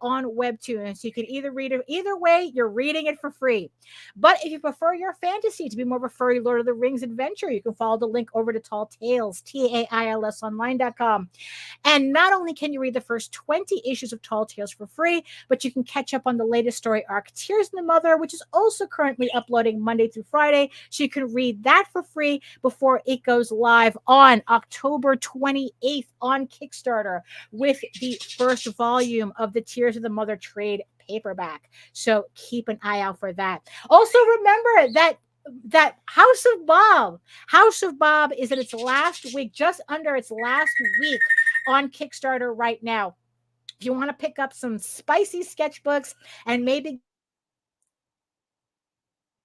on Webtoons. You can either read it either way, you're reading it for free. But if you prefer your fantasy to be more of a furry Lord of the Rings adventure, you can follow the link over to Tall Tales, TAILS online.com. And not only can you read the first 20 issues of Tall Tales for free, but you can catch up on the latest story arc, Tears in the Mother, which is also currently uploading Monday through Friday. So you can read that for free before it goes live on October 28th on Kickstarter with the first volume of the Tears of the Mother trade paperback. So keep an eye out for that. Also remember that House of Bob is in its last week, just under its last week on Kickstarter right now. If you want to pick up some spicy sketchbooks and maybe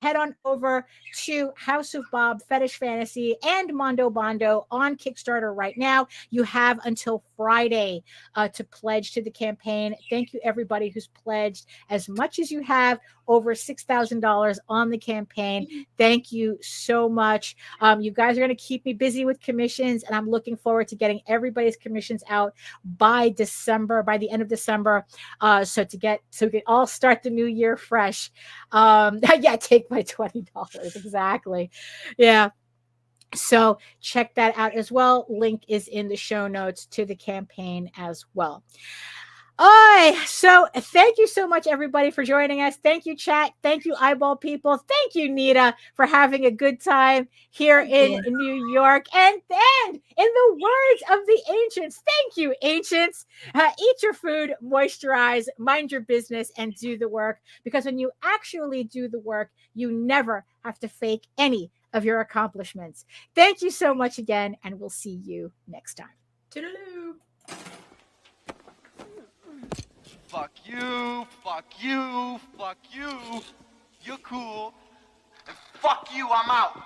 head on over to House of Bob, Fetish Fantasy, and Mondo Bondo on Kickstarter right now. You have until Friday to pledge to the campaign. Thank you, everybody who's pledged as much as you have, over $6,000 on the campaign. Thank you so much. You guys are going to keep me busy with commissions, and I'm looking forward to getting everybody's commissions out by the end of December. So we can all start the new year fresh. Yeah, take my $20. Exactly. Yeah. So check that out as well. Link is in the show notes to the campaign as well. All right. So thank you so much, everybody, for joining us. Thank you, chat. Thank you, eyeball people. Thank you, Nita, for having a good time here in New York. And then, in the words of the ancients, thank you, ancients. Eat your food, moisturize, mind your business, and do the work. Because when you actually do the work, you never have to fake any of your accomplishments. Thank you so much again, and we'll see you next time. toodaloo. Fuck you, fuck you, fuck you. You're cool. And fuck you, I'm out.